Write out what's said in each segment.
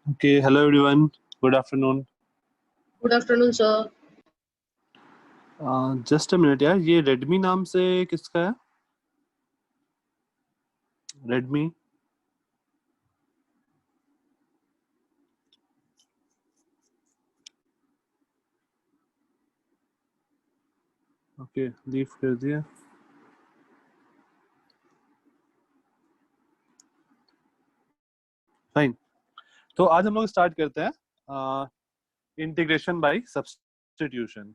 Okay, hello everyone. Good afternoon. Good afternoon sir. Just a minute यार, ये Redmi नाम से किसका है? रेडमी। ओके, लीव कर दिया। फाइन। तो आज हम लोग स्टार्ट करते हैं integration by substitution.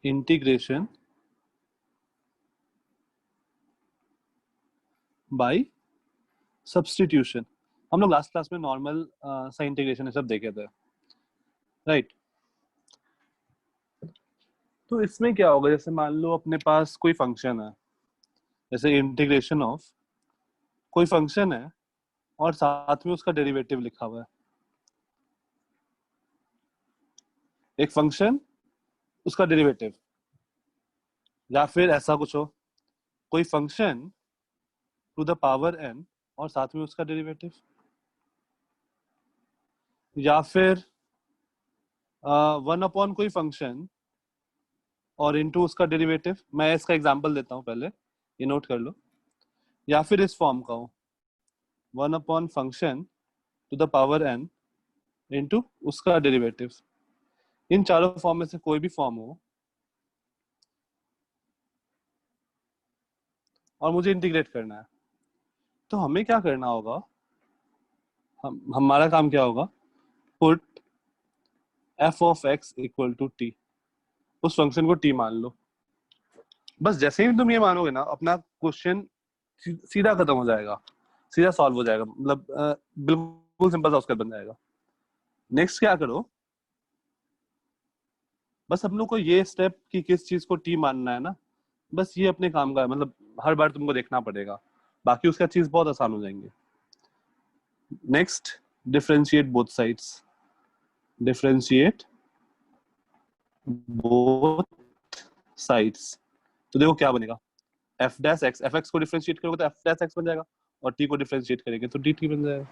Integration by substitution. हम लोग लास्ट क्लास में नॉर्मल सा इंटीग्रेशन सब देखे थे, राइट? तो इसमें क्या होगा, जैसे मान लो अपने पास कोई फंक्शन है, जैसे इंटीग्रेशन ऑफ कोई फंक्शन है और साथ में उसका डेरिवेटिव लिखा हुआ है। एक फंक्शन, उसका डेरिवेटिव, या फिर ऐसा कुछ हो, कोई function to the power n और साथ में उसका डेरिवेटिव, या फिर वन अपॉन कोई फंक्शन और इनटू उसका डेरिवेटिव। मैं इसका एग्जांपल देता हूं, पहले ये नोट कर लो। या फिर इस फॉर्म का हो, one upon function to the power n into उसका डेरिवेटिव। इन चारों फॉर्म में से कोई भी फॉर्म हो और मुझे इंटीग्रेट करना है, तो हमें क्या करना होगा? हमारा काम क्या होगा? Put f of x equal to t। उस फंक्शन को t मान लो। बस जैसे ही तुम ये मानोगे ना, अपना क्वेश्चन सीधा खत्म हो जाएगा, सीधा सॉल्व हो जाएगा, मतलब बिल्कुल सिंपल सा उसका बन जाएगा। नेक्स्ट क्या करो, बस हम लोग को ये स्टेप कि किस चीज को टी मानना है ना, बस ये अपने काम का है, मतलब हर बार तुमको देखना पड़ेगा, बाकी उसका चीज बहुत आसान हो जाएंगे। Next, differentiate both sides. Differentiate both sides. तो देखो क्या बनेगा, F dash x, F x को डिफरेंशिएट करोगे तो एफ डैश एक्स बन जाएगा, और टी को डिफरेंशिएट करेंगे तो डी टी बन जाएगा।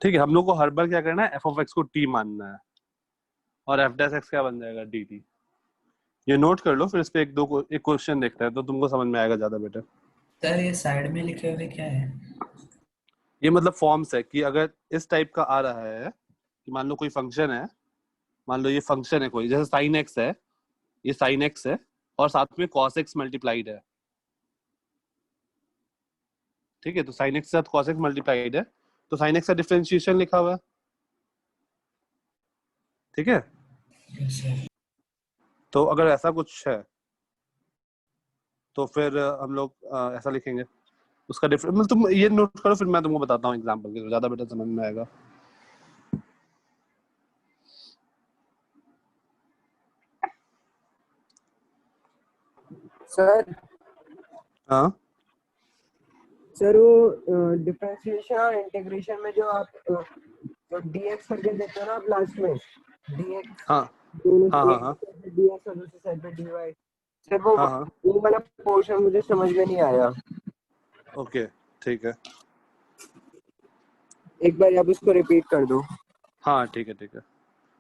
ठीक है, हम लोग को हर बार क्या करना है, एफ ऑफ एक्स को टी मानना है, और एफ डैश एक्स क्या बन जाएगा, डी टी। ये नोट कर लो, फिर इस पे एक क्वेश्चन देखते हैं तो तुमको समझ में आएगा ज्यादा बेटर। सर ये साइड में लिखे हुए क्या है? ये मतलब फॉर्म्स है कि अगर इस टाइप का आ रहा है कि मान लो कोई फंक्शन है, मान लो ये फंक्शन है कोई, जैसे साइन एक्स है, ये साइन एक्स है और साथ में कॉस एक्स मल्टीप्लाइड है। ठीक है, तो साइन एक्स के साथ कॉस एक्स मल्टीप्लाइड है, तो साइन एक्स का डिफरेंशिएशन लिखा हुआ है। ठीक है, यस सर। तो अगर ऐसा कुछ है तो फिर हम लोग ऐसा लिखेंगे, उसका डिफरेंस, मतलब तुम ये नोट करो, फिर मैं तुमको बताता हूँ एग्जांपल के, तो ज्यादा बेटर समझ में आएगा। सर हाँ सर वो डिफरेंशिएशन और इंटीग्रेशन में जो आप जो dx करके देते हो ना आप लास्ट में, dx हाँ दोनों हाँ हाँ हाँ dx और दूसरी साइड पे dy, सर वो हाँ हाँ वो वाला पोर्शन मुझे समझ में नहीं आया। ओके, ठीक है। एक बार आप उसको रिपीट कर दो। हाँ ठीक है, ठीक है।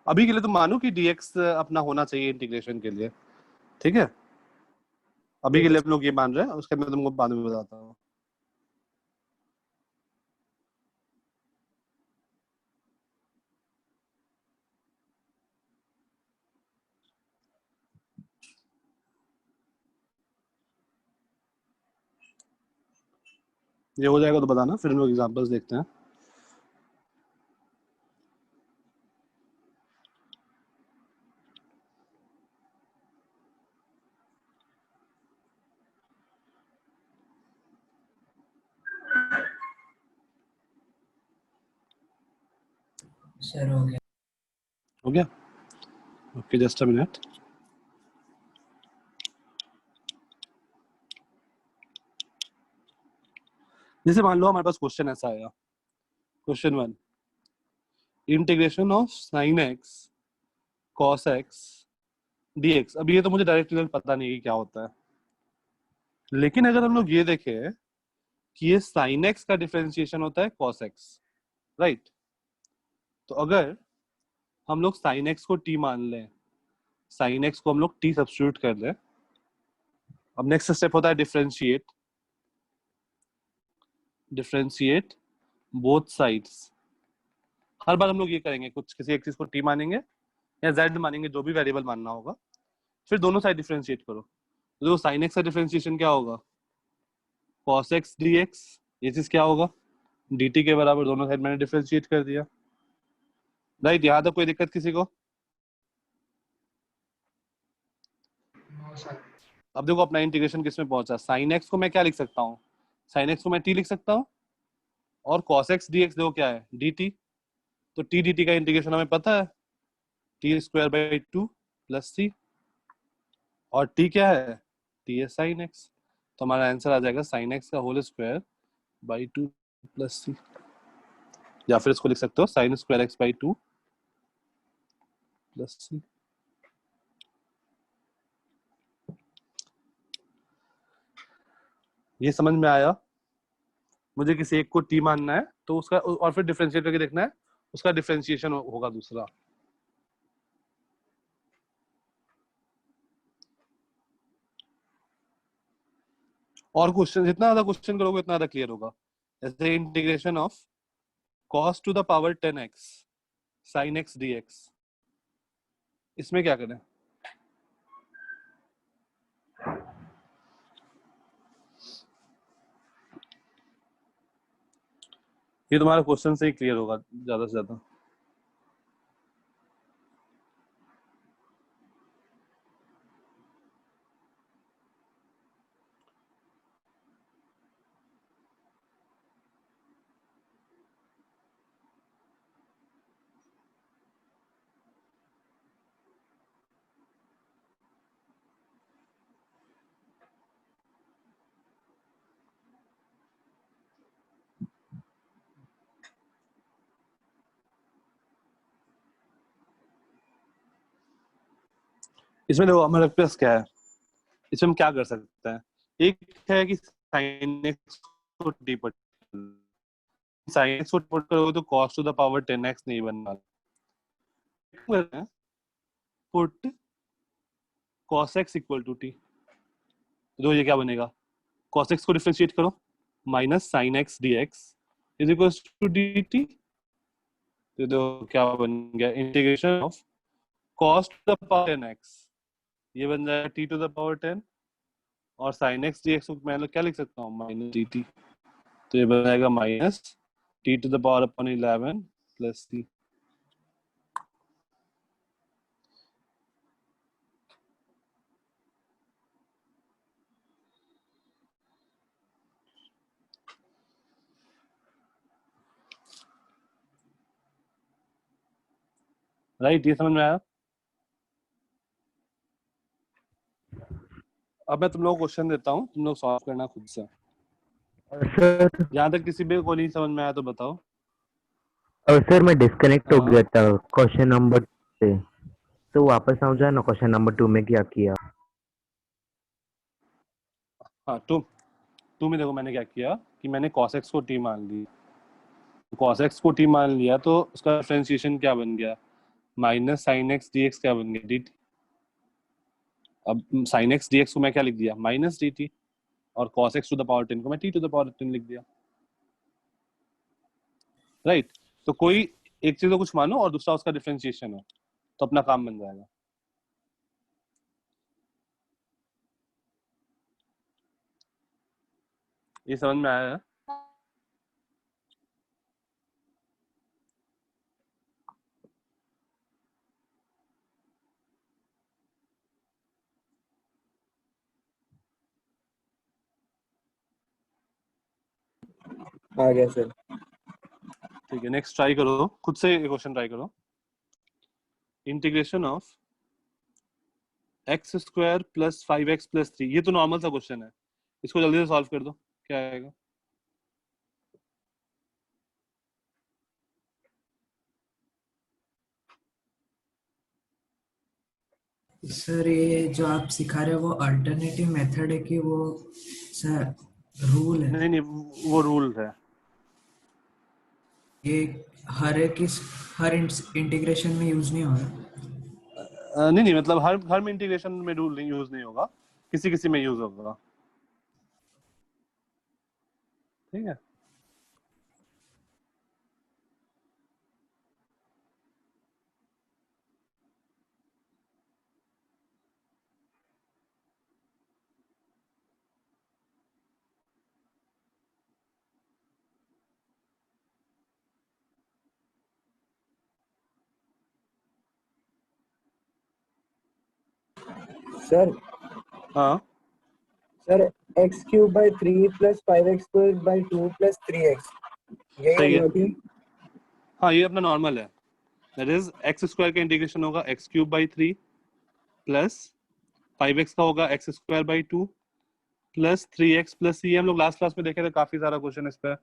अभी के लिए तुम मानो कि dx अपना होना चाहिए इंटीग्रेशन के लिए। ठीक है, अभी के लिए हम लोग ये मान रहे हैं, उसके मैं तुमको बाद में बताता हूँ। ये हो जाएगा तो बताना, फिर हम लोग एग्जांपल्स देखते हैं। सर हो गया। हो गया? Okay, just a minute. जैसे मान लो हमारे पास क्वेश्चन ऐसा आया, question 1, integration of sine x cos x dx. अब ये तो मुझे डायरेक्ट रिजल्ट पता नहीं है कि क्या होता है, लेकिन अगर हम लोग ये देखें कि ये sin x का डिफरेंशिएशन होता है cos x, राइट? तो अगर हम लोग sin x को t मान लें, sin x को हम लोग t सब्स्टिट्यूट कर लें, अब नेक्स्ट स्टेप होता है डिफरेंशिएट बोथ साइड्स। हर बार हम लोग ये करेंगे, कुछ किसी एक चीज को t मानेंगे या z मानेंगे, जो भी वेरिएबल मानना होगा, फिर दोनों साइड डिफरेंशिएट करो। तो sin x का डिफरेंशिएशन क्या होगा? cos x dx। ये चीज क्या होगा? dt के बराबर, दोनों साइड मैंने डिफरेंशिएट कर दिया, राइट? यहाँ तक कोई दिक्कत किसी को? No sir. अब देखो अपना इंटीग्रेशन किस में पहुंचा। sin x को मैं क्या लिख सकता हूँ? sin x को मैं t लिख सकता हूँ, और cos x dx देखो क्या है? dt। तो t dt का इंटीग्रेशन हमें पता है, t square by 2 plus c, और t क्या है? t है sin x। तो हमारा आंसर आ जाएगा sin x का whole square by 2 plus c, या फिर इसको लिख सकते हो sin square x by 2 plus c। ये समझ में आया? मुझे किसी एक को t मानना है तो उसका, और फिर डिफरेंशिएट करके देखना है उसका डिफरेंशिएशन होगा दूसरा। और क्वेश्चन, जितना ज्यादा क्वेश्चन करोगे उतना ज्यादा क्लियर होगा। जैसे integration of cos to the power 10x sin x dx, इसमें क्या करें? ये तुम्हारा क्वेश्चन से ही क्लियर होगा ज्यादा से ज्यादा। इसमें देखो हमारे पास क्या है, इसमें हम क्या कर सकते हैं? एक है कि sin x को d पर, sin x को पुट करोगे तो cos to the power 10x नहीं बनना। Put cos x equal to t, तो ये क्या बनेगा? cos x को डिफरेंशिएट करो, minus sin x dx is equal to dt। तो क्या बन गया? Integration of cos to the power 10x, ये बन जाएगा t टू द पावर 10, और sin x dx को मैं क्या लिख सकता हूँ? Minus dt। तो ये बन जाएगा minus t to the power upon 11 plus c। Right? ये समझ में आया? अब मैं तुम लोगों को क्वेश्चन देता हूँ, तुम लोग सॉल्व करना खुद से। सर जहाँ तक किसी भी को नहीं समझ में आया तो बताओ। सर मैं डिस्कनेक्ट हो हाँ। गया था क्वेश्चन नंबर से, तो वापस आ जाए ना क्वेश्चन नंबर 2 में क्या किया। हाँ, टू में देखो मैंने क्या किया कि मैंने cos x को t मान ली। cos x को t मान लिया तो उसका डिफरेंशिएशन क्या बन गया? माइनस sin x dx क्या बन गया? dt। अब sin x dx को मैं क्या लिख दिया? माइनस dt, और cos x to the power 10 को मैं t टू द पावर 10 लिख दिया, राइट? तो कोई एक चीज को कुछ मानो और दूसरा उसका डिफरेंशिएशन हो, तो अपना काम बन जाएगा। ये समझ में आया है? आ गया सर। ठीक है, नेक्स्ट ट्राई करो, खुद से क्वेश्चन ट्राई करो। Integration of x square plus 5x plus 3, ये तो नॉर्मल सा क्वेश्चन है, इसको जल्दी से सॉल्व कर दो, क्या आएगा? सर ये जो आप सिखा रहे हो वो अल्टरनेटिव मेथड है कि वो सर रूल है नहीं नहीं, वो रूल है। ये, हर इंटीग्रेशन में यूज नहीं होगा। नहीं नहीं, मतलब हर में इंटीग्रेशन में रूल नहीं यूज नहीं होगा, किसी किसी में यूज होगा। ठीक है। सर हाँ sir x cube by 3 plus 5x square by 2 plus 3x, यही सही है। होगा कि? हाँ ये अपना नॉर्मल है। दैट इज एक्स स्क्वायर का इंटीग्रेशन होगा x cube by 3 plus 5x का होगा x square by 2 plus 3x plus c। हम लोग लास्ट क्लास में देखे थे काफी सारा क्वेश्चन इस पे,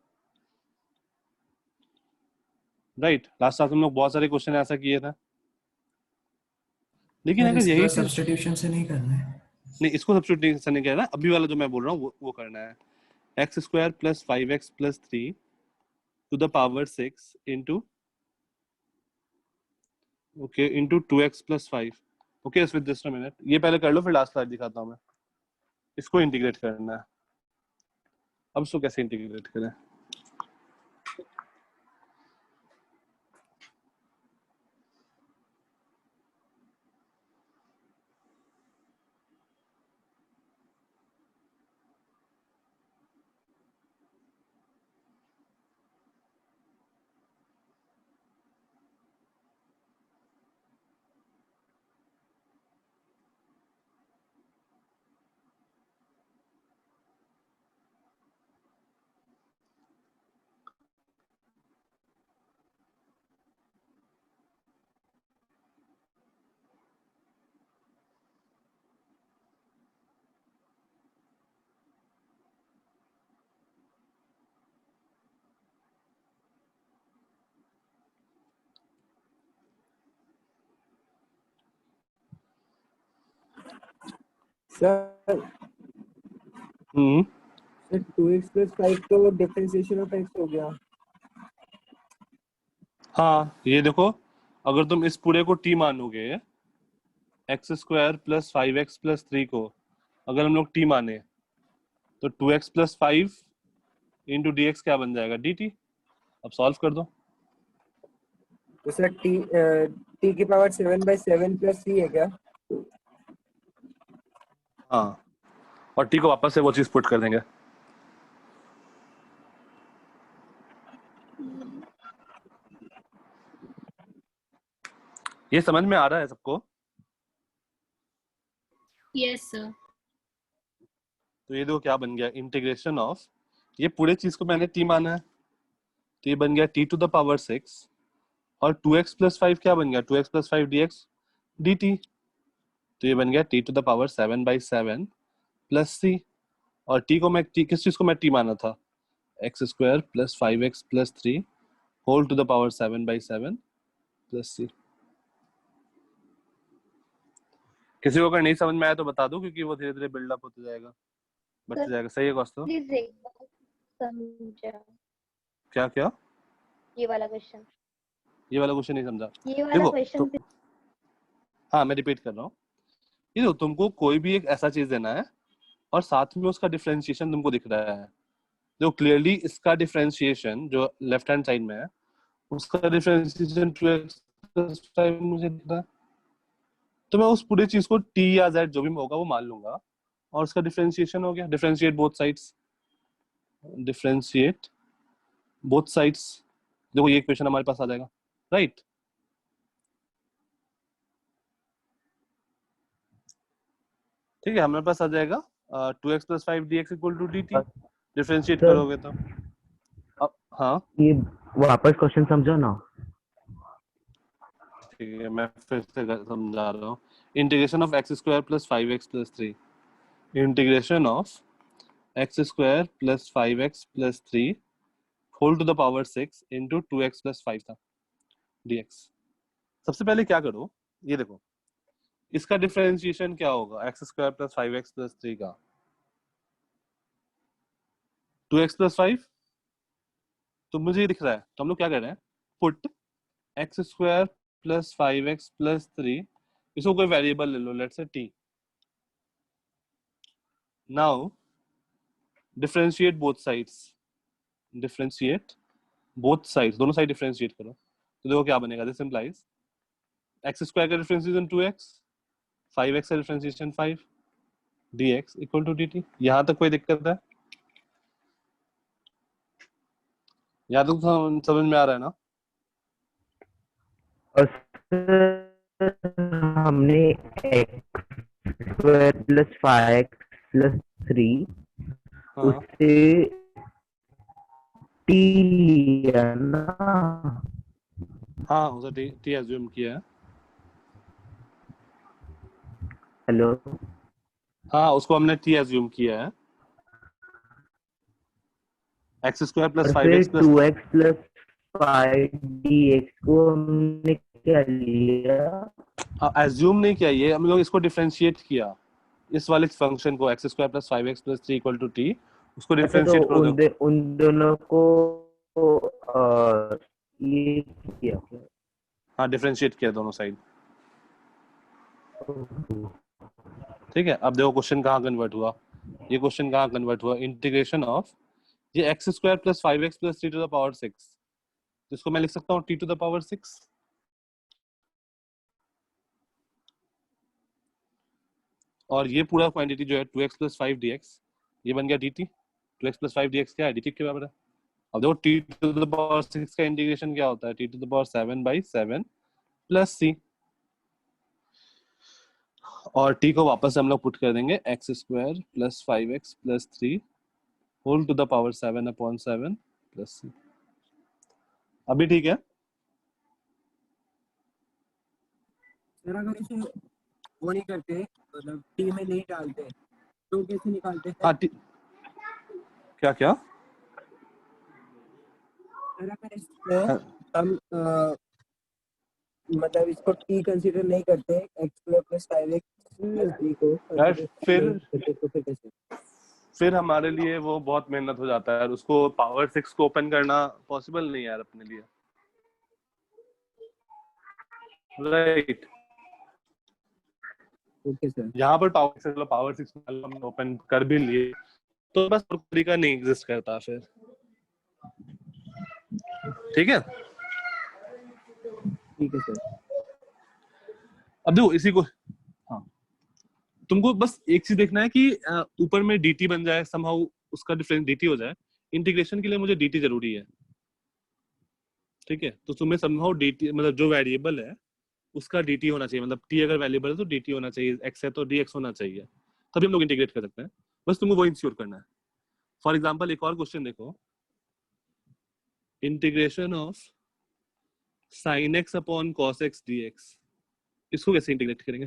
राइट। लास्ट क्लास में हम लोग बहुत सारे क्वेश्चन ऐसा किए थे। लेकिन सर अगर इसका यही चीज, सब्स्टिट्यूशन से नहीं करना है। नहीं इसको सब्स्टिट्यूट नहीं करना, अभी वाला जो मैं बोल रहा हूँ वो करना है। X square plus 5x plus 3 to the power 6 into, okay, into 2x plus 5। Okay, with just a minute, ये पहले कर लो फिर लास्ट स्लाइड दिखाता हूँ मैं। इसको इंटीग्रेट करना है। अब इसको कैसे इंटीग्रेट करें? सर हम्म। सर 2x प्लस 5 तो डिफरेंशिएशन ऑफ x हो गया। हाँ ये देखो, अगर तुम इस पूरे को t मानोगे, x square plus 5x plus 3 को अगर हम लोग t माने, तो 2x plus 5 into D x क्या बन जाएगा, dt। अब सॉल्व कर दो। तो सर t की पावर 7/7 प्लस c है क्या? हाँ, और t को वापस से वो चीज पुट कर देंगे। ये समझ में आ रहा है सबको? Yes sir. तो ये देखो क्या बन गया, इंटीग्रेशन ऑफ, ये पूरे चीज को मैंने t माना है, तो ये बन गया t टू द पावर 6, और 2x प्लस 5 क्या बन गया, 2x प्लस 5 dx dt। तो ये बन गया t to the power 7/7 plus c। और t को मैं किस चीज को मैं t माना था, x square plus 5x plus 3 whole to the power 7/7 plus c। किसी को अगर नहीं समझ में आया तो बता दो, क्योंकि वो धीरे धीरे बिल्डअप होते जाएगा, बढ़ते जाएगा। सही है कौस्तुभ? प्लीज एक बार समझा क्या क्या? ये वाला क्वेश्चन, ये वाला क्वेश्चन नहीं समझा? ये वाला देखो क्वेश्चन। तो, हाँ मैं रिपीट कर रहा हूँ। ये देखो, तुमको कोई भी एक ऐसा चीज देना है और साथ में उसका डिफरेंशिएशन तुमको दिख रहा है। जो क्लियरली इसका डिफरेंशिएशन जो लेफ्ट हैंड साइड में है, उसका डिफरेंशिएशन 2x+5 मुझे दिख रहा है। तो मैं उस पूरी चीज को t या z जो भी होगा वो मान लूंगा, और उसका डिफरेंशिएशन हो गया। Differentiate both sides, differentiate both sides. देखो ये इक्वेशन हमारे पास आ जाएगा, राइट। ठीक है, हमारे पास आ जाएगा 2x+5 dx equal to dt। Differentiate sir करोगे तो अब, हाँ ये वापस क्वेश्चन समझो ना। ठीक है, मैं फिर से समझा रहा हूँ। Integration of x square plus 5x plus 3, integration of x square plus 5x plus 3 whole to the power 6 into 2x plus 5 था dx। सबसे पहले क्या करो, ये देखो इसका डिफरेंशिएशन क्या होगा, x square plus 5x plus 3 का। 2x plus 5, तो मुझे ये दिख रहा है, तो हम लोग क्या कर रहे हैं, put x square plus 5x plus 3, इसको कोई वेरिएबल ले लो, let's say t. Now differentiate both sides, differentiate both sides, दोनों साइड डिफरेंशिएट करो, तो देखो क्या बनेगा. दिस इंप्लाइज x स्क्वायर का डिफरेंशिएशन 2x, 5x का differentiation 5, dx equal to dt. यहां तक कोई दिक्कत है? यहाँ तक समझ में आ रहा है ना? और सर हमने x square plus 5x plus 3 हाँ उससे t लिया ना. हाँ, उसे t एज्यूम किया है. हेलो. हाँ, उसको हमने t एज्यूम किया है. x स्क्वायर प्लस और 5x फिर प्लस 2x प्लस 5 dx को हमने क्या लिया? एज्यूम नहीं किया, ये हम लोग इसको डिफरेंशिएट किया, इस वाले फंक्शन को x square plus 5x plus 3 equal to t, उसको अच्छा, तो डिफरेंशिएट करो. देखो उन दोनों को ये किया क्या? हाँ, डिफरेंशिएट किया दोनों साइड. ठीक है, अब देखो क्वेश्चन कहाँ कन्वर्ट हुआ. ये क्वेश्चन कहाँ कन्वर्ट हुआ, इंटीग्रेशन ऑफ ये x square plus 5x plus 3 to the power 6, जिसको मैं लिख सकता हूँ t टू द पावर 6. और ये पूरा क्वांटिटी जो है 2x प्लस 5 dx, ये बन गया dt. 2x प्लस 5 dx क्या है, dt के बराबर है. अब देखो t टू द पावर 6 का इंटीग्रेशन क्या होता है, t to the power 7/7 plus c, और t को वापस हम लोग पुट कर देंगे x square plus 5x plus 3 whole to the power 7/7 plus c. अभी ठीक है? सर अगर इसे वो नहीं करते, मतलब टी में नहीं डालते, तो कैसे निकालते हाँ, सर? क्या क्या? सर अगर इसको हम मतलब इसको टी कंसीडर नहीं करते, x square plus 5x plus 3 को यार कंसीडर नहीं करते, तो फिर कैसे? फिर हमारे लिए वो बहुत मेहनत हो जाता है, उसको पावर 6 को ओपन करना पॉसिबल नहीं है यार अपने लिए. Right, okay sir. यहाँ पर पावर 6 हम ओपन कर भी लिए, तो बस तरीका नहीं एग्जिस्ट करता फिर. ठीक है, ठीक है सर. अब देखो इसी को, हाँ, तुमको बस एक चीज देखना है कि ऊपर में dt बन जाए, समहाउ उसका डिफरेंस dt हो जाए. इंटीग्रेशन के लिए मुझे dt जरूरी है. ठीक है, तो तुम्हें समहाउ dt मतलब जो वेरिएबल है उसका dt होना चाहिए, मतलब t अगर वेरिएबल है तो dt होना चाहिए, x है तो dx होना चाहिए, तभी हम लोग इंटीग्रेट कर सकते हैं. बस तुमको वो इंश्योर करना है. फॉर एग्जाम्पल एक और क्वेश्चन देखो, integration of sin x upon cos x dx, इसको कैसे इंटीग्रेट करेंगे?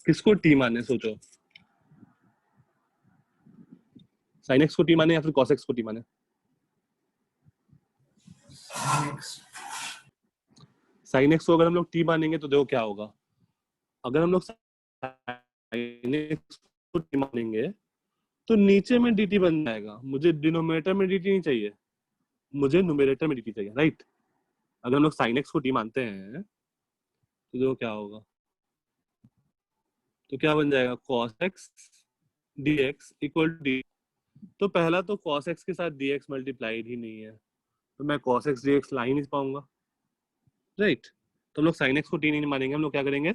किसको t माने, सोचो. sin x को t माने या फिर cos x को t माने? sin x को अगर हम लोग t मानेंगे तो देखो क्या होगा. अगर हम लोग sin x को t मानेंगे तो नीचे में dt बन जाएगा. मुझे डिनोमिनेटर में dt नहीं चाहिए, मुझे न्यूमरेटर में dt चाहिए. राइट, अगर हम लोग sin x को t मानते हैं तो देखो क्या होगा, तो क्या बन जाएगा, cos x dx equal to d. तो पहला तो cos x के साथ dx मल्टीप्लाइड ही नहीं है, तो मैं cos x dx ला ही नहीं पाऊंगा. राइट, तो हम लोग sin x को t नहीं मानेंगे, हम लोग क्या करेंगे,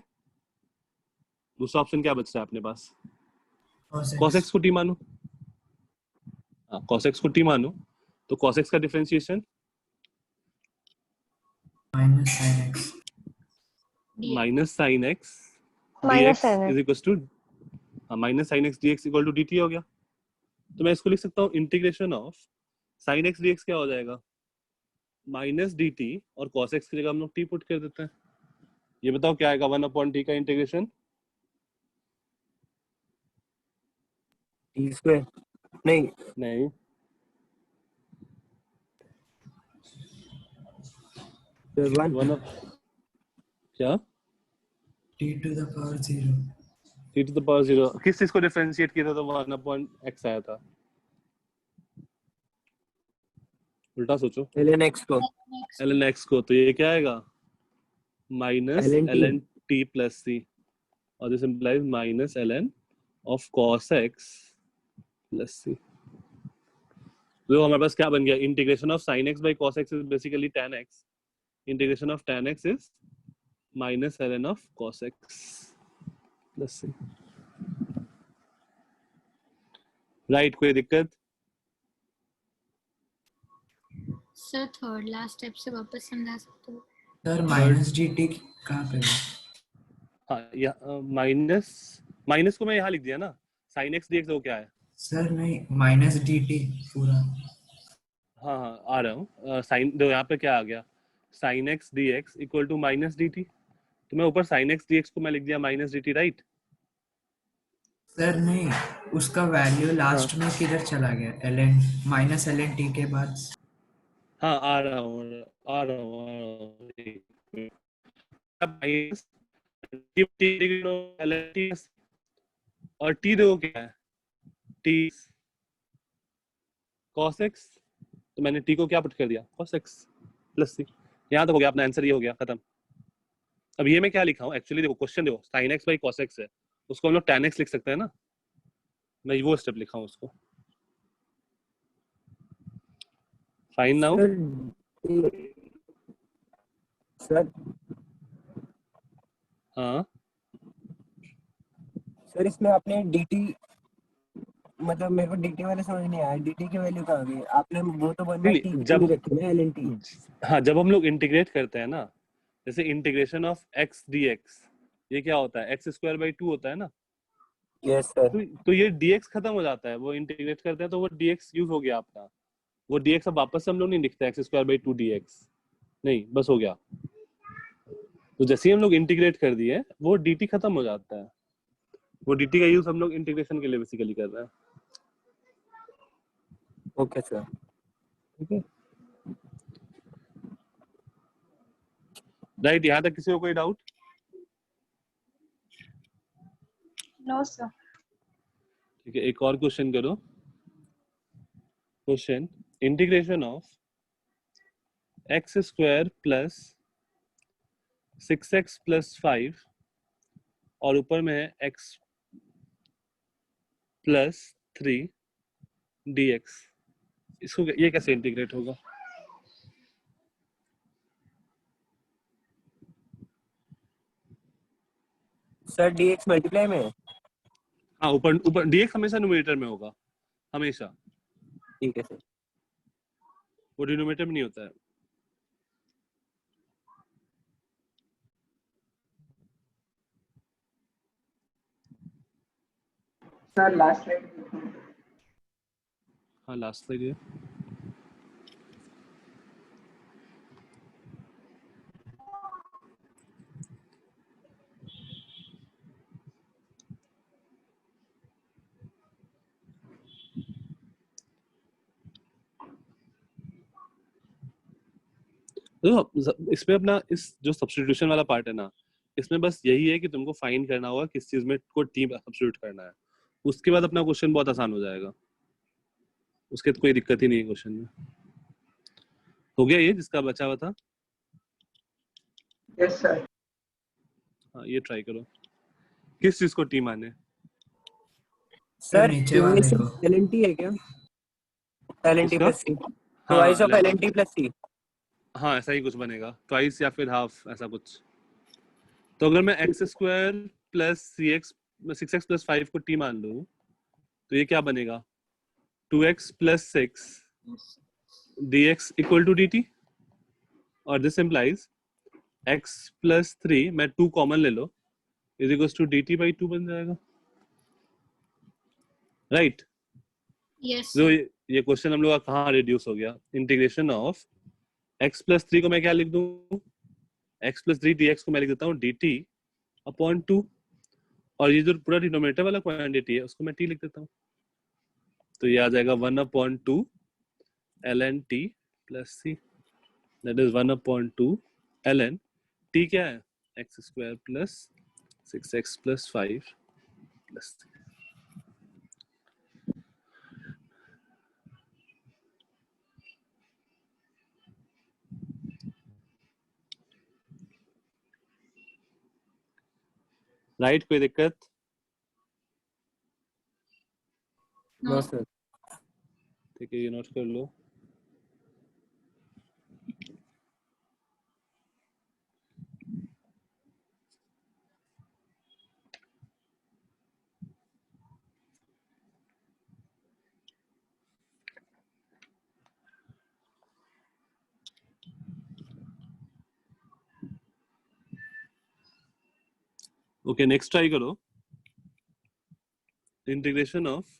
दूसरा ऑप्शन क्या बच रहा है अपने पास, cos x को t मानो. हाँ, cos x को t मानो, तो cos x का differentiation minus sine x minus sine x minus dx sine is equal to minus sine x dx equal to dt हो गया. तो मैं इसको लिख सकता हूँ integration of sine x dx क्या हो जाएगा, माइनस dt, और cos x की जगह हम लोग t पुट कर देते हैं. ये बताओ क्या आएगा, 1/t का इंटीग्रेशन. टी स्क्वायर नहीं, नहीं, वन वन क्या t to the power 0. t to the power 0 किस चीज को डिफरेंशिएट किया था तो 1 अपॉन x आया था? उल्टा सोचो, ln x को ln x को, तो ये क्या आएगा? Minus ln t ln t plus c, और this implies minus ln of cos x plus c। तो हमारे पास क्या बन गया? Integration of sin x by cos x is basically tan x, integration of tan x is minus ln of cos x plus c। Right, कोई दिक्कत? Sir third last step से वापस समझा सकते हो? सर माइनस dt कहाँ पे है? हाँ, या माइनस को मैं यहाँ लिख दिया ना, sin x dx वो क्या है? सर नहीं, माइनस dt पूरा। हाँ हाँ आ रहा हूँ। साइन दो, यहाँ पे क्या आ गया? sin x dx equal to minus dt, तो मैं ऊपर sin x dx को मैं लिख दिया माइनस dt, राइट? सर नहीं, उसका वैल्यू लास्ट में किधर चला गया? ln माइनस ln t के बाद। हाँ आ रहा हूँ आ रहा हूँ आ रहा हूँ। अब माइनस LN और t देखो क्या है? t cos x, तो मैंने t को क्या पुट कर दिया? cos x plus c। यहाँ तक हो गया, अपना आंसर ये हो गया, खत्म। अब ये मैं क्या लिखा हूँ एक्चुअली? देखो क्वेश्चन देखो, sin x by cos x है, उसको हम लोग tan x लिख सकते हैं ना, मैं वो स्टेप लिखा हूँ उसको। Fine now. सर हाँ सर इसमें आपने dt मतलब मेरे को dt वाले समझ नहीं आया, dt की वैल्यू कहाँ गई? आपने वो तो 1 by t जब रखी ना ln t। हाँ जब हम लोग इंटीग्रेट करते हैं ना, जैसे इंटीग्रेशन ऑफ x dx, ये क्या होता है? x² by 2 होता है ना, यस सर। तो ये dx खत्म हो जाता है, वो इंटीग्रेट करते हैं तो वो dx यूज हो गया आपका, वो dx अब वापस से हम लोग नहीं लिखते x² by 2 dx, नहीं बस हो गया। तो जैसे ही हम लोग इंटीग्रेट कर दिए वो dt खत्म हो जाता है, वो dt का यूज हम लोग इंटीग्रेशन के लिए बेसिकली कर रहे हैं। Okay sir. ठीक है, राइट? यहाँ तक किसी को कोई डाउट? No sir. ठीक है, एक और क्वेश्चन करो। Question, integration of x² plus 6x plus 5 और ऊपर में है x प्लस 3 dx, इसको ये कैसे इंटीग्रेट होगा? सर dx मल्टीप्लाई में है? हाँ, ऊपर ऊपर dx हमेशा न्यूमरेटर में होगा, हमेशा, ठीक है सर। वो डिनोमिनेटर में नहीं होता है। Sir last slide. हाँ लास्ट स्लाइड है। देखो इसमें अपना इस जो सब्स्टिट्यूशन वाला पार्ट है ना, इसमें बस यही है कि तुमको फाइंड करना होगा किस चीज में को टी सब्स्टिट्यूट करना है, उसके बाद अपना क्वेश्चन बहुत आसान हो जाएगा, उसके तो कोई दिक्कत ही नहीं है क्वेश्चन में। हो गया ये जिसका बचा हुआ था? Yes sir. हाँ ये ट्राई करो, किस चीज को टी माने? सर सर नीचे वाले को। ln t है क्या? ln t किसका? plus c, हाँ twice of ln t plus c। हाँ ऐसा ही कुछ बनेगा, ट्वाइस या फिर हाफ, ऐसा कुछ। तो अगर मैं x² प्लस 6x प्लस 5 को t मान लूं, तो ये क्या बनेगा? 2x plus 6 dx equal to dt, और दिस इम्प्लाइज x प्लस 3, मैं 2 कॉमन ले लो, is equal to dt by 2 बन जाएगा, राइट? यस तो ये क्वेश्चन हम लोग का कहाँ रिड्यूस हो गया? इंटीग्रेशन ऑफ x प्लस 3 को मैं क्या लिख दूं? x प्लस 3 dx को मैं लिख देता हूँ dt अपॉन 2, और ये जो पूरा डिनोमिनेटर वाला क्वांटिटी है उसको मैं t लिख देता हूँ, तो ये आ जाएगा 1/2 ln t plus c, that is 1/2 ln t क्या है x square plus 6x plus 5 plus right. कोई दिक्कत? No no sir. ठीक है, ये नोट कर लो। ओके, नेक्स्ट ट्राई करो। Integration of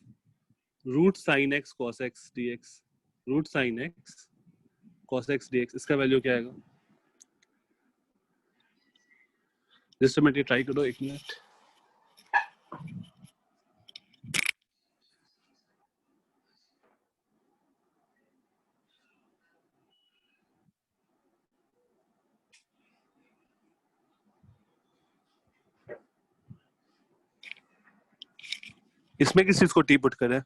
root sine x cos x dx, root sine x cos x dx, इसका वैल्यू क्या आएगा? जस्ट मिनट, ये ट्राई करो, 1 मिनट। इसमें किस चीज को टी पुट करें?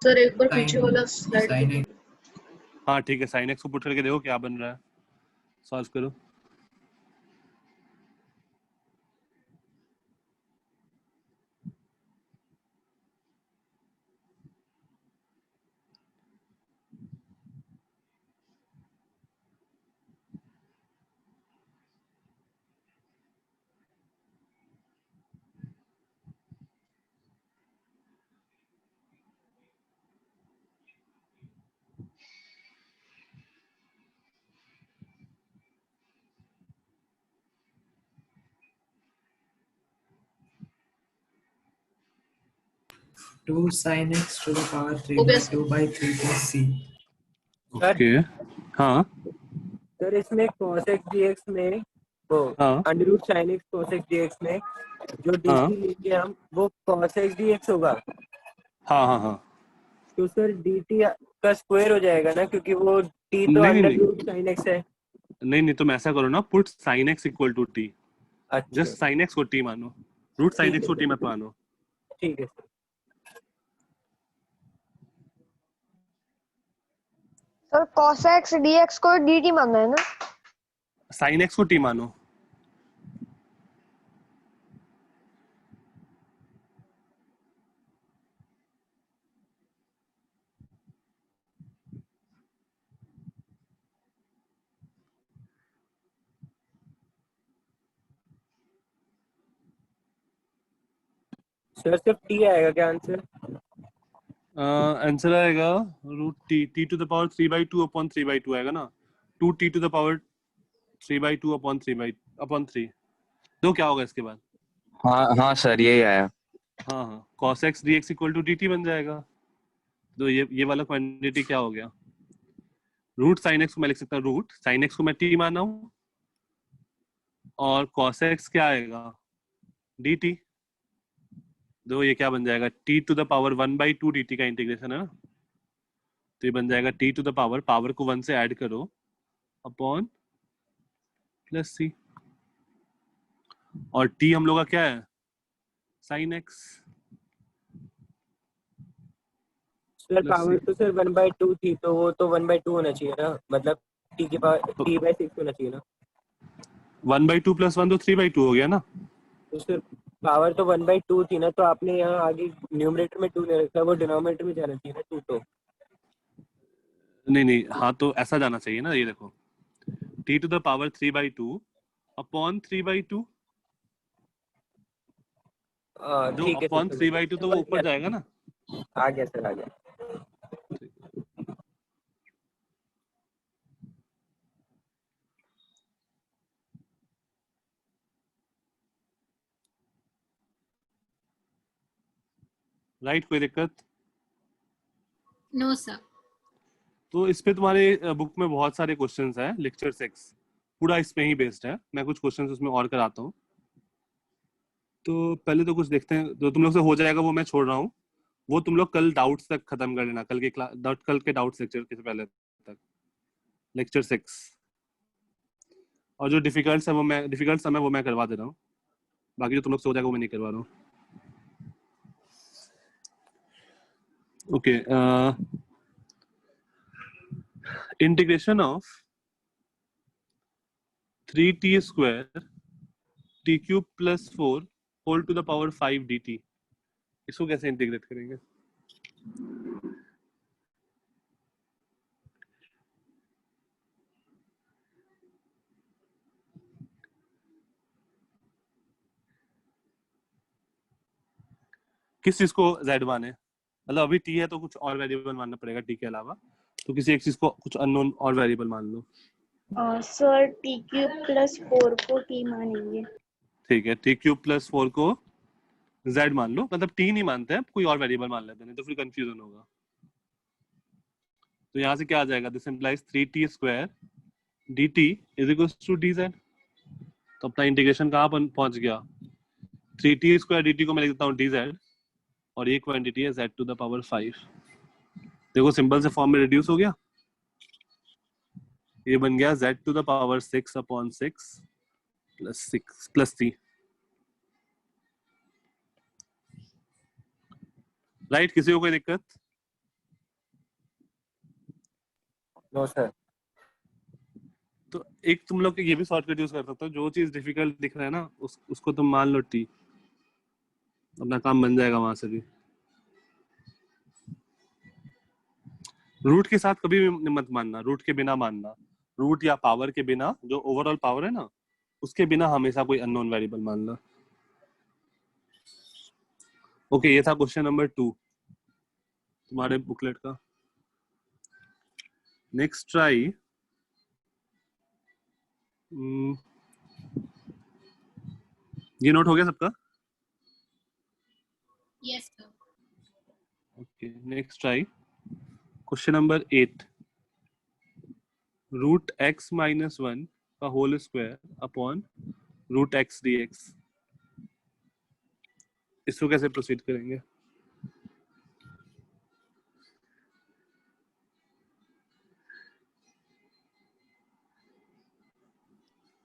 सर एक बार Sin- पीछे वाला स्लाइड sin x हाँ ठीक है, साइन एक्स को पुट करके देखो क्या बन रहा है, सॉल्व करो। Two sin x to the power 3 हो by गया 2 by 3 plus c. ओके, हाँ सर इसमें cos x dx में वो हाँ under root sin x cos x dx में जो हाँ dt लेंगे हम वो cos x dx होगा। हाँ हाँ हाँ। तो सर dt का स्क्वायर हो जाएगा ना, क्योंकि वो t तो नहीं नहीं अंडर नहीं रूट sin x है। नहीं नहीं, तुम ऐसा करो ना, put sine x equal to t, अच्छा जस्ट साइन एक्स को टी मानो, रूट साइन ठीक एक्स है को टी सर, मत मानो। ठीक है sir. Sir cos x dx को dt मानना है ना? साइन एक्स को टी मानो। सर सिर्फ t आएगा क्या आंसर? आंसर आएगा root t, t to the power 3/2 upon 3/2 आएगा ना, 2t to the power 3/2 upon 3 तो क्या होगा इसके बाद? हाँ हाँ सर, यही आया। हाँ हाँ, cos x dx equal to dt बन जाएगा। तो ये वाला क्वांटिटी क्या हो गया? रूट साइन एक्स को मैं लिख सकता हूँ, रूट साइन एक्स को मैं t माना हूँ, और cos x क्या आएगा? dt। तो ये क्या बन जाएगा? t to the power 1/2 dt का इंटीग्रेशन है ना, तो ये बन जाएगा t टू द पावर को 1 से ऐड करो अपॉन प्लस c, और t हम लोग का क्या है? Sine x sir plus power c। तो सर 1/2 थी, तो वो तो 1/2 होना चाहिए ना, मतलब t की पावर t/6 होना चाहिए ना। 1/2 प्लस 1 तो 3/2 हो गया ना। तो सर पावर तो 1/2 थी ना, तो आपने यहाँ आगे न्यूमरेटर में 2 ले रखा है, वो डिनोमिनेटर में जाना चाहिए ना 2 तो। नहीं नहीं, हाँ तो ऐसा जाना चाहिए ना, ये देखो t to the power 3/2 upon 3/2, जो ठीक है अपॉन सर, 3/2 तो वो समझ ऊपर गया, जाएगा ना। आ गया सर, आ गया। राइट, कोई दिक्कत? No sir. तो इस पे तुम्हारे बुक में बहुत सारे क्वेश्चंस हैं, लेक्चर 6 पूरा इस पे ही बेस्ड है। मैं कुछ क्वेश्चंस उसमें और कराता हूँ। तो पहले तो कुछ देखते हैं, तो तुम लोग से हो जाएगा वो मैं छोड़ रहा हूँ, वो तुम लोग कल डाउट्स तक खत्म कर लेना, कल के डाउट्स लेक्चर के पहले तक, लेक्चर 6। और जो डिफिकल्ट है वो मैं करवा दे रहा हूँ, बाकी जो तुम लोग से हो जाएगा वो मैं नहीं करवा रहा हूँ। Okay, integration of 3t square t cube plus 4 whole to the power 5 dt, इसको कैसे इंटीग्रेट करेंगे? किस चीज को z माने? मतलब अभी t है तो कुछ और वेरिएबल मानना पड़ेगा t के अलावा, तो किसी एक चीज को कुछ अननोन और वेरिएबल मान लो। सर टी क्यूब प्लस 4 को टी मानेंगे। ठीक है, t क्यूब प्लस 4 को z मान लो, मतलब t नहीं मानते हैं, कोई और वेरिएबल मान लेते हैं, नहीं तो फिर कंफ्यूजन होगा। तो यहाँ से क्या आ जाएगा? This implies 3t square dt is equals to dz। तो अपना इंटीग्रेशन कहाँ पहुंच गया? 3t स्क्वायर dt को मैं लिख देता हूँ dz, और ये क्वांटिटी है z टू द पावर 5। देखो सिंपल से फॉर्म में रिड्यूस हो गया, ये बन गया z to the power 6 upon 6 plus 3। Right, किसी को कोई दिक्कत? No sir. तो एक तुम लोग ये भी शॉर्टकट यूज कर सकते हो, जो चीज डिफिकल्ट दिख रहा है ना उसको तुम मान लो t, अपना काम बन जाएगा वहां से भी। रूट के साथ कभी भी मत मानना, रूट के बिना मानना, रूट या पावर के बिना, जो ओवरऑल पावर है ना उसके बिना हमेशा कोई अननोन वेरिएबल मानना। ओके, ये था क्वेश्चन नंबर 2 तुम्हारे बुकलेट का। नेक्स्ट ट्राई, ये नोट हो गया सबका? Yes sir. Okay, next try question number 8, रूट x माइनस 1 का whole square upon root x dx, इसको कैसे प्रोसीड करेंगे?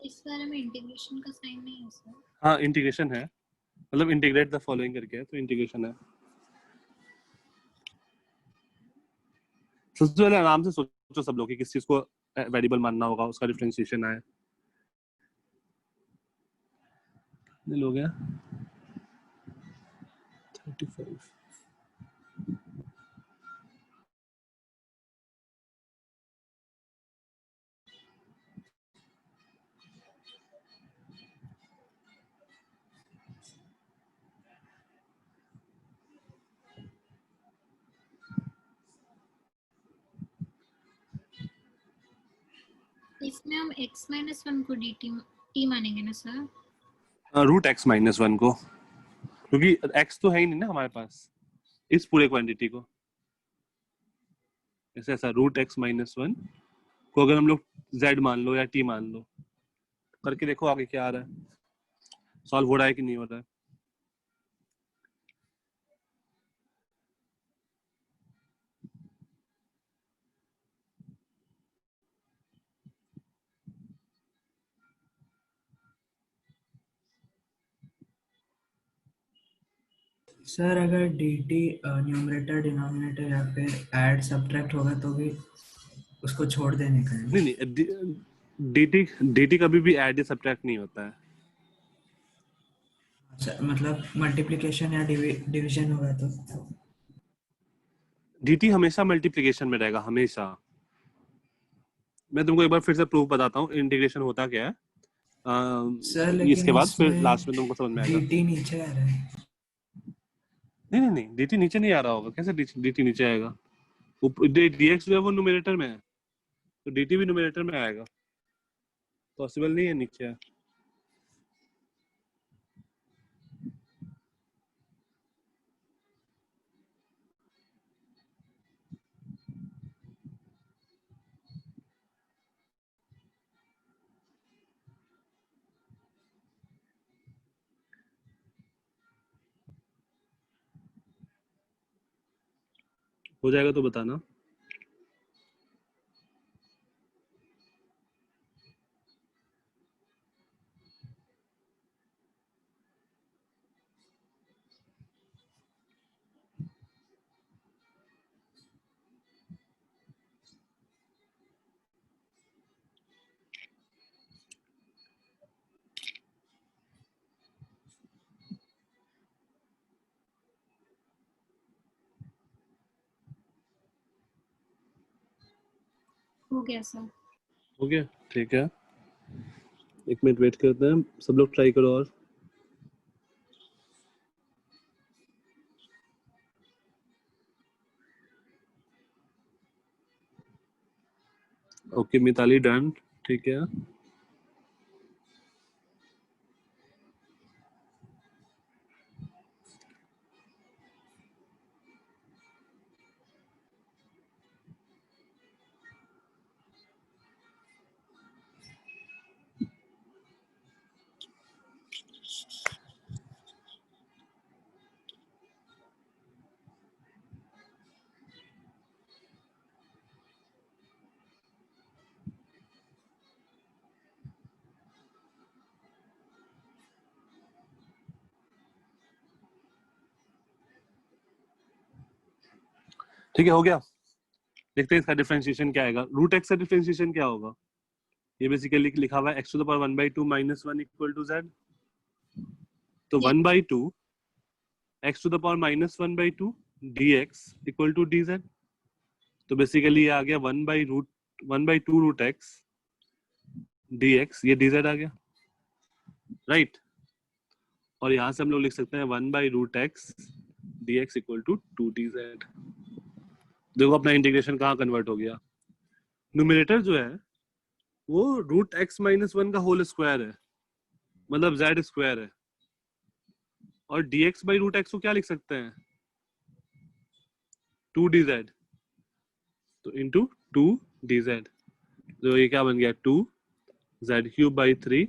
इस बारे में इंटीग्रेशन का साइन नहीं है सर। हाँ इंटीग्रेशन है, मतलब इंटीग्रेट द फॉलोइंग करके है, तो इंटीग्रेशन है। सबसे पहले आराम से सोचो सब लोग कि किस चीज को वेरिएबल मानना होगा, उसका डिफरेंशिएशन है। कितने लोग हैं? 35। इसमें हम x माइनस 1 को dt t मानेंगे ना सर? रूट x माइनस 1 को, क्योंकि x तो है ही नहीं ना हमारे पास इस पूरे क्वांटिटी को। ऐसे ऐसा रूट x माइनस 1 को अगर हम लोग z मान लो या t मान लो, करके देखो आगे क्या आ रहा है, सॉल्व हो रहा है कि नहीं हो रहा है। सर अगर dt न्यूमरेटर डिनोमिनेटर या फिर ऐड सब्ट्रैक्ट होगा तो भी उसको छोड़ देने का है। नहीं, dt कभी भी ऐड या सब्ट्रैक्ट नहीं होता है। अच्छा, मतलब मल्टीप्लिकेशन या डिवीजन होगा तो dt हमेशा मल्टीप्लिकेशन में रहेगा, हमेशा। मैं तुमको एक बार फिर से प्रूफ बताता हूँ इंटीग्रेशन होता क्या है, सर लेकिन इसके बाद फिर इसमें लास्ट में तुमको समझ में आएगा। dt नीचे आ रहा है। नहीं, dt नीचे नहीं आ रहा होगा, कैसे dt नीचे आएगा? dx जो है वो न्यूमरेटर में है, तो dt भी न्यूमरेटर में आएगा, पॉसिबल नहीं है नीचे है। हो जाएगा तो बताना। हो गया सर। हो गया, ठीक है, 1 मिनट वेट करते हैं, सब लोग ट्राई करो। और ओके, मिताली डन, ठीक है। ठीक है, हो गया। देखते हैं इसका डिफरेंशिएशन क्या आएगा। रूट एक्स का डिफरेंशिएशन क्या होगा? ये बेसिकली लिखा हुआ है x to the power 1/2 minus 1 equal to z। तो 1/2 x to the power minus 1/2 dx equal to dz। तो बेसिकली ये आ गया 1/2 रूट x dx, ये dz आ गया, राइट। और यहाँ से हम लोग लिख सकते हैं 1/√x dx equal to 2dz। देखो अपना इंटीग्रेशन कहाँ कन्वर्ट हो गया। न्यूमरेटर जो है वो √x-1 का होल स्क्वायर है, मतलब z स्क्वायर है। और dx/√x को क्या लिख सकते हैं? 2dz, तो इंटू 2dz। तो ये क्या बन गया? 2z³/3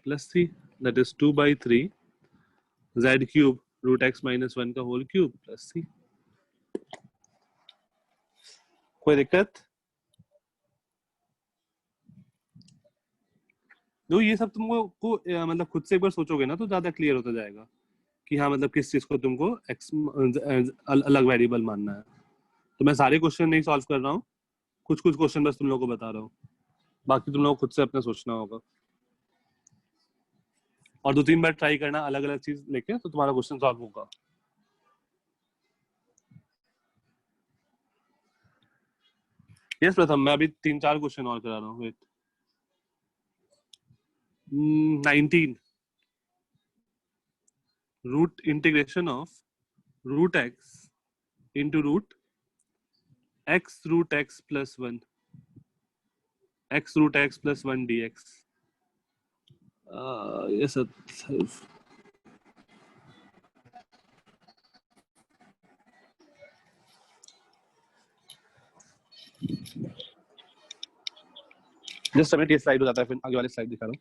plus 3, that is 2/3 z³ √x-1 का होल क्यूब प्लस 3। कोई दिक्कत? तो ये सब तुमको मतलब खुद से एक बार सोचोगे ना तो ज्यादा क्लियर होता जाएगा कि हाँ मतलब किस चीज को तुमको x अलग वेरिएबल मानना है। तो मैं सारे क्वेश्चन नहीं सॉल्व कर रहा हूँ, कुछ कुछ क्वेश्चन बस तुम लोगों को बता रहा हूँ, बाकी तुम लोगों को खुद से अपने सोचना होगा। और 2-3 बार ट्राई करना अलग अलग चीज लेके, तो तुम्हारा क्वेश्चन सॉल्व होगा। यस प्रथम, मैं अभी 3-4 क्वेश्चन और करा रहा हूँ। Wait, 19 root integration of root x into root x plus 1 x plus 1 dx। yes sir। जस्ट अभी ये स्लाइड हो जाता है, फिर आगे वाली स्लाइड दिखा रहा हूँ।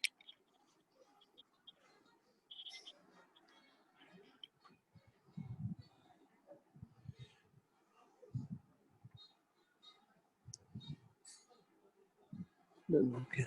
Okay.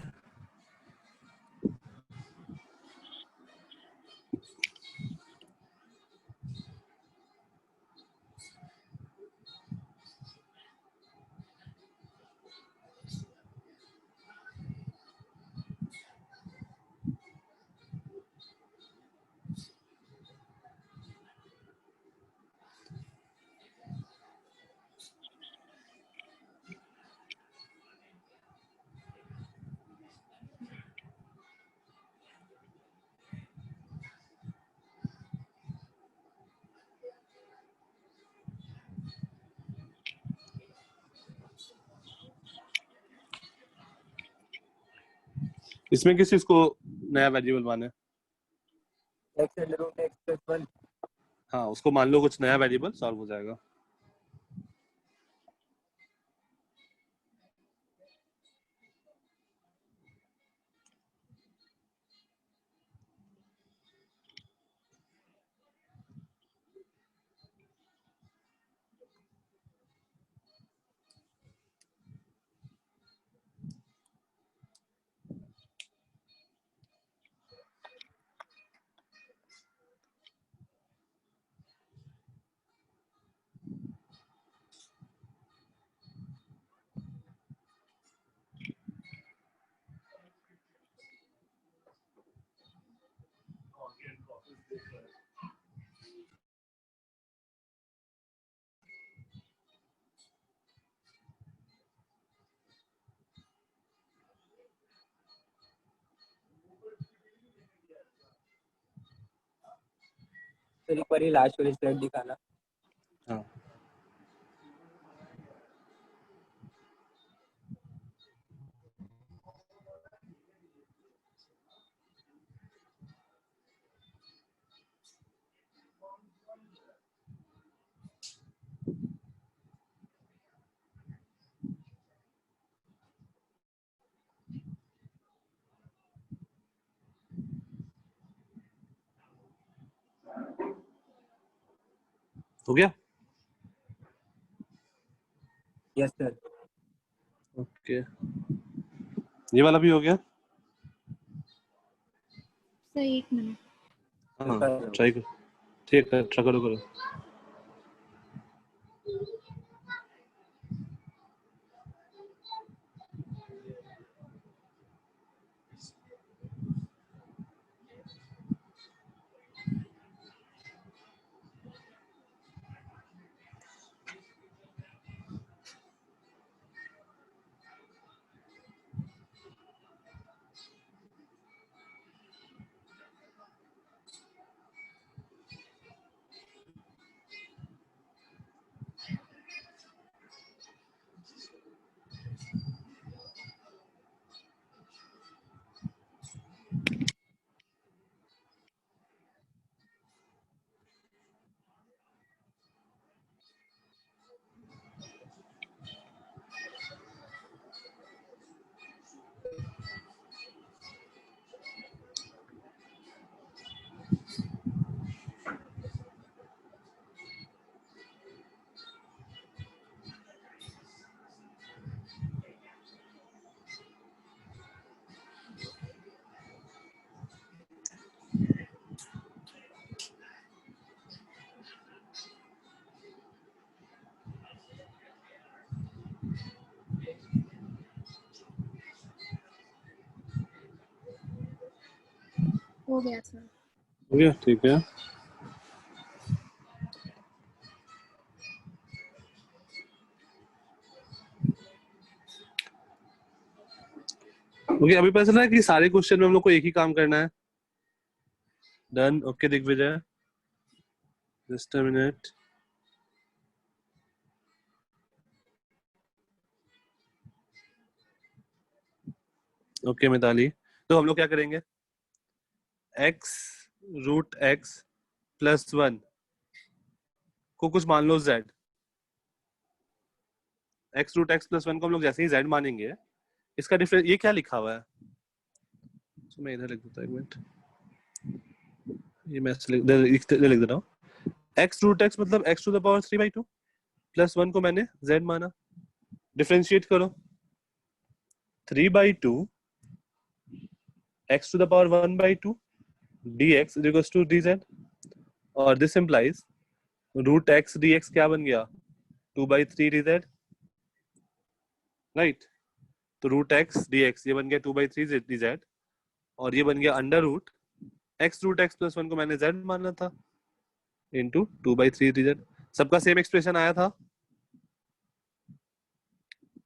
इसमें किस चीज को नया वेरिएबल माने? x and √x plus 1। हाँ, उसको मान लो कुछ नया वेरिएबल, सॉल्व हो जाएगा। सर एक बार ये लास्ट वाली स्लाइड दिखाना। हाँ हो गया। Yes sir. ओके ये वाला भी हो गया। Sir 1 minute. हाँ सर ट्राई कर, ठीक है ट्राई करो करो। हो गया सर। हो गया ठीक है। ओके अभी पता चला है कि सारे क्वेश्चन में हम लोग को एक ही काम करना है। Done. Okay Digvijay just a minute. Okay Mithali तो हम लोग क्या करेंगे, x रूट x प्लस 1 को कुछ मान लो z। x root x plus 1 को हम लोग जैसे ही z मानेंगे, इसका डिफरेंस ये क्या लिखा हुआ है, तो मैं इधर लिख देता हूँ एक मिनट, ये मैं लिख देता हूँ। x रूट x मतलब x to the power 3/2 plus 1 को मैंने z माना। डिफरेंशिएट करो 3/2 x to the power 1/2 dx is equals to dz और this implies root x dx क्या बन गया 2/3 dz राइट। तो रूट x dx ये बन गया 2/3 dz और ये बन गया under root x root x plus 1 को मैंने z माना था इंटू 2/3 dz। सबका सेम एक्सप्रेशन आया था,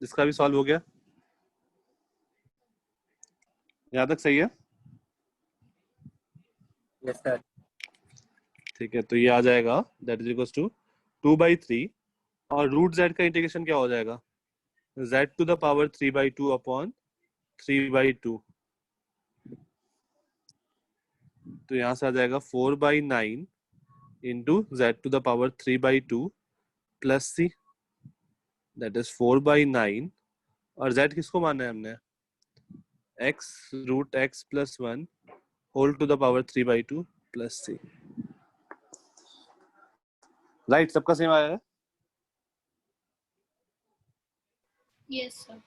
इसका भी सॉल्व हो गया। यहाँ तक सही है? Yes sir. ठीक है तो ये आ जाएगा दैट इज इक्वल्स टू 2/3 और रूट z का इंटीग्रेशन क्या हो जाएगा z to the power 3/2 upon 3/2। तो यहाँ से आ जाएगा 4/9 into z to the power 3/2 plus c that is 4/9 और z किसको माना है हमने x root x plus 1 whole to the power 3/2 plus c। Right सबका सेम आया है? Yes sir.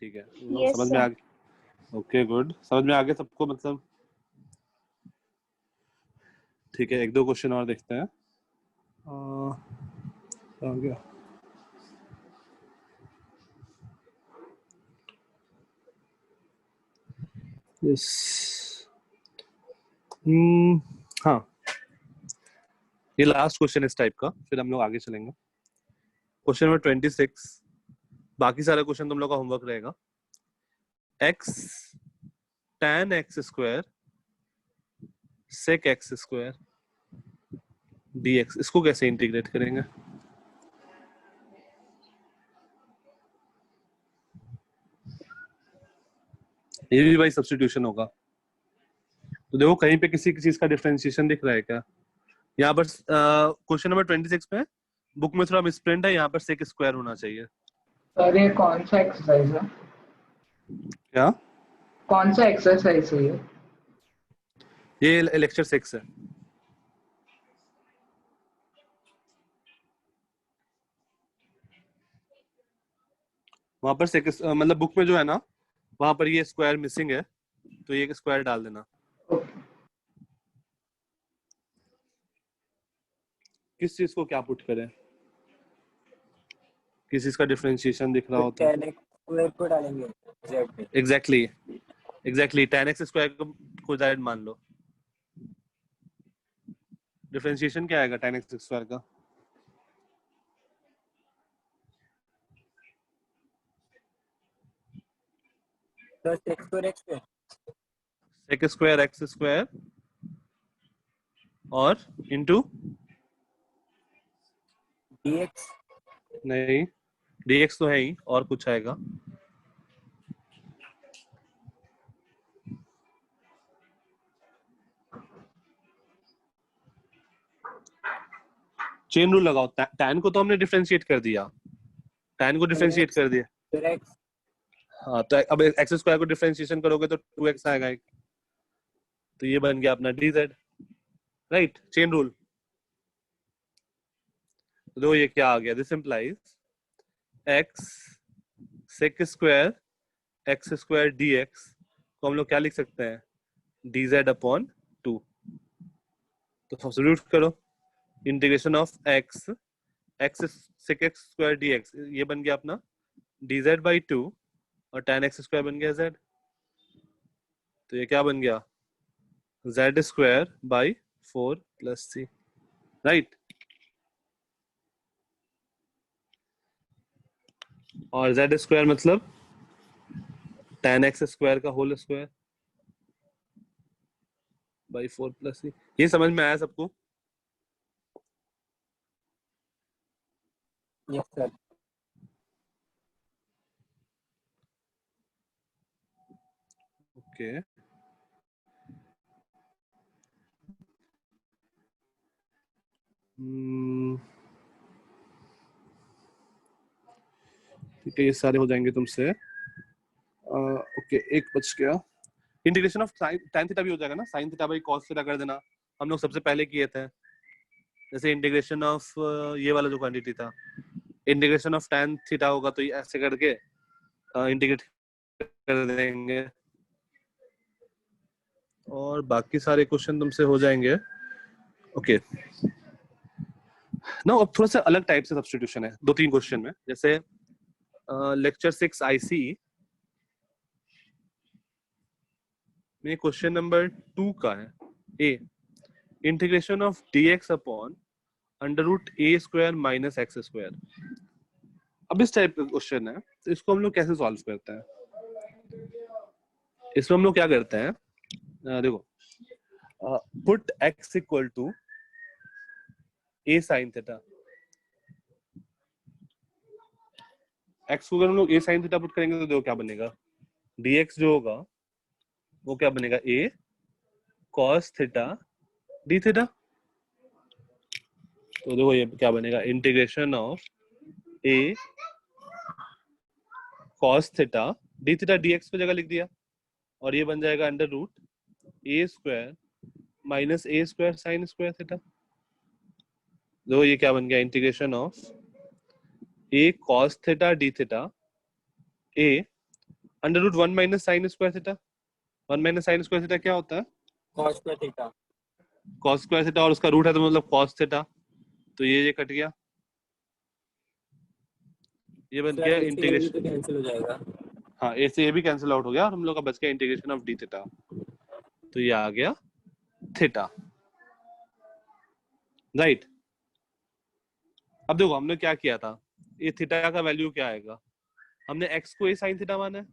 ठीक है Yes, समझ में आ गया। ओके गुड समझ में आ गया सबको मतलब। ठीक है एक दो क्वेश्चन और देखते हैं। आ गया यस। हाँ ये लास्ट क्वेश्चन इस टाइप का, फिर हम लोग आगे चलेंगे। क्वेश्चन नंबर 26, बाकी सारा क्वेश्चन तुम लोग का होमवर्क रहेगा। x tan x square sec x square dx, इसको कैसे इंटीग्रेट करेंगे? ये भी भाई सब्स्टिट्यूशन होगा। तो देखो कहीं पे किसी चीज का डिफरेंशिएशन दिख रहा है क्या? यहाँ पर क्वेश्चन नंबर 26 पे बुक में थोड़ा मिसप्रिंट है, यहाँ पर सेक स्क्वायर होना चाहिए। सर ये कौन सा एक्सरसाइज है? क्या? कौन सा एक्सरसाइज है ये लेक्चर 6 है। वहां पर सेक मतलब बुक में जो है ना, वहां पर ये स्क्वायर मिसिंग है, तो ये स्क्वायर डाल देना। किस चीज को क्या पुट करें? किस चीज का डिफरेंशिएशन दिख रहा होता है? 10x स्क्वायर को डालेंगे z पे। एग्जैक्टली tan x स्क्वायर को z मान लो। डिफरेंशिएशन क्या आएगा tan x स्क्वायर का? तो sec स्क्वायर x पे sec स्क्वायर x स्क्वायर और इनटू dx। नहीं, dx तो है ही, और कुछ आएगा। चेन रूल लगाओ। tan को तो हमने डिफरेंशिएट कर दिया, tan को डिफरेंशिएट कर दिया। फिर x। हाँ, तो अब x स्क्वायर को डिफरेंशिएशन करोगे तो 2x आएगा एक, तो ये बन गया अपना dz, राइट? Chain rule. तो ये क्या आ गया? This implies x sec square x square dx को हम लोग क्या लिख सकते हैं? dz upon 2। तो सब्स्टिट्यूट करो, integration of x sec x square dx, ये बन गया अपना dz बाई 2 और tan x स्क्वायर बन गया z। तो ये क्या बन गया? z square by 4 plus c, right? और z स्क्वायर मतलब tan x स्क्वायर का whole square by 4 plus c। ये समझ में आया सबको? Yes sir. ओके, ठीक है, ये सारे हो जाएंगे तुमसे। ओके, एक बच गया। इंटीग्रेशन ऑफ tan थीटा भी हो जाएगा ना, sin theta by cos theta कर देना। हम लोग सबसे पहले किए थे। जैसे इंटीग्रेशन ऑफ ये वाला जो क्वांटिटी था, इंटीग्रेशन ऑफ tan थीटा होगा तो ये ऐसे करके इंटीग्रेट कर देंगे, और बाकी सारे क्वेश्चन तुमसे हो जाएंगे। ओके ना, अब थोड़ा सा अलग टाइप से सब्स्टिट्यूशन है 2-3 क्वेश्चन में। जैसे लेक्चर 6 IC में क्वेश्चन नंबर 2 का है A, integration of dx upon under root a square minus x square. अब इस टाइप का क्वेश्चन है, तो इसको हम लोग कैसे सॉल्व करते हैं? इसमें हम लोग क्या करते हैं, देखो, put x equal to a sine theta. x को अगर हम लोग a साइन थीटा पुट करेंगे तो देखो क्या बनेगा, dx जो होगा वो क्या बनेगा, a cos theta d theta. तो देखो ये क्या बनेगा, integration of a cos theta d theta dx को जगह लिख दिया, और ये बन जाएगा under root a square minus a square sine square theta. देखो ये क्या बन गया, integration of a cos theta d theta a under root 1 minus sine square theta. 1 minus sine square theta क्या होता है? cos square theta. cos square theta, और उसका रूट है तो मतलब cos थीटा, तो ये कट गया, ये बन गया इंटीग्रेशन। कैंसिल हो जाएगा। हाँ, ए से ये भी कैंसिल आउट हो गया, और हम लोग का बच गया इंटीग्रेशन ऑफ डी थीटा। तो ये आ गया थीटा, राइट? अब देखो हमने क्या किया था, ये थीटा का वैल्यू क्या आएगा, हमने x को a sin थीटा माना है।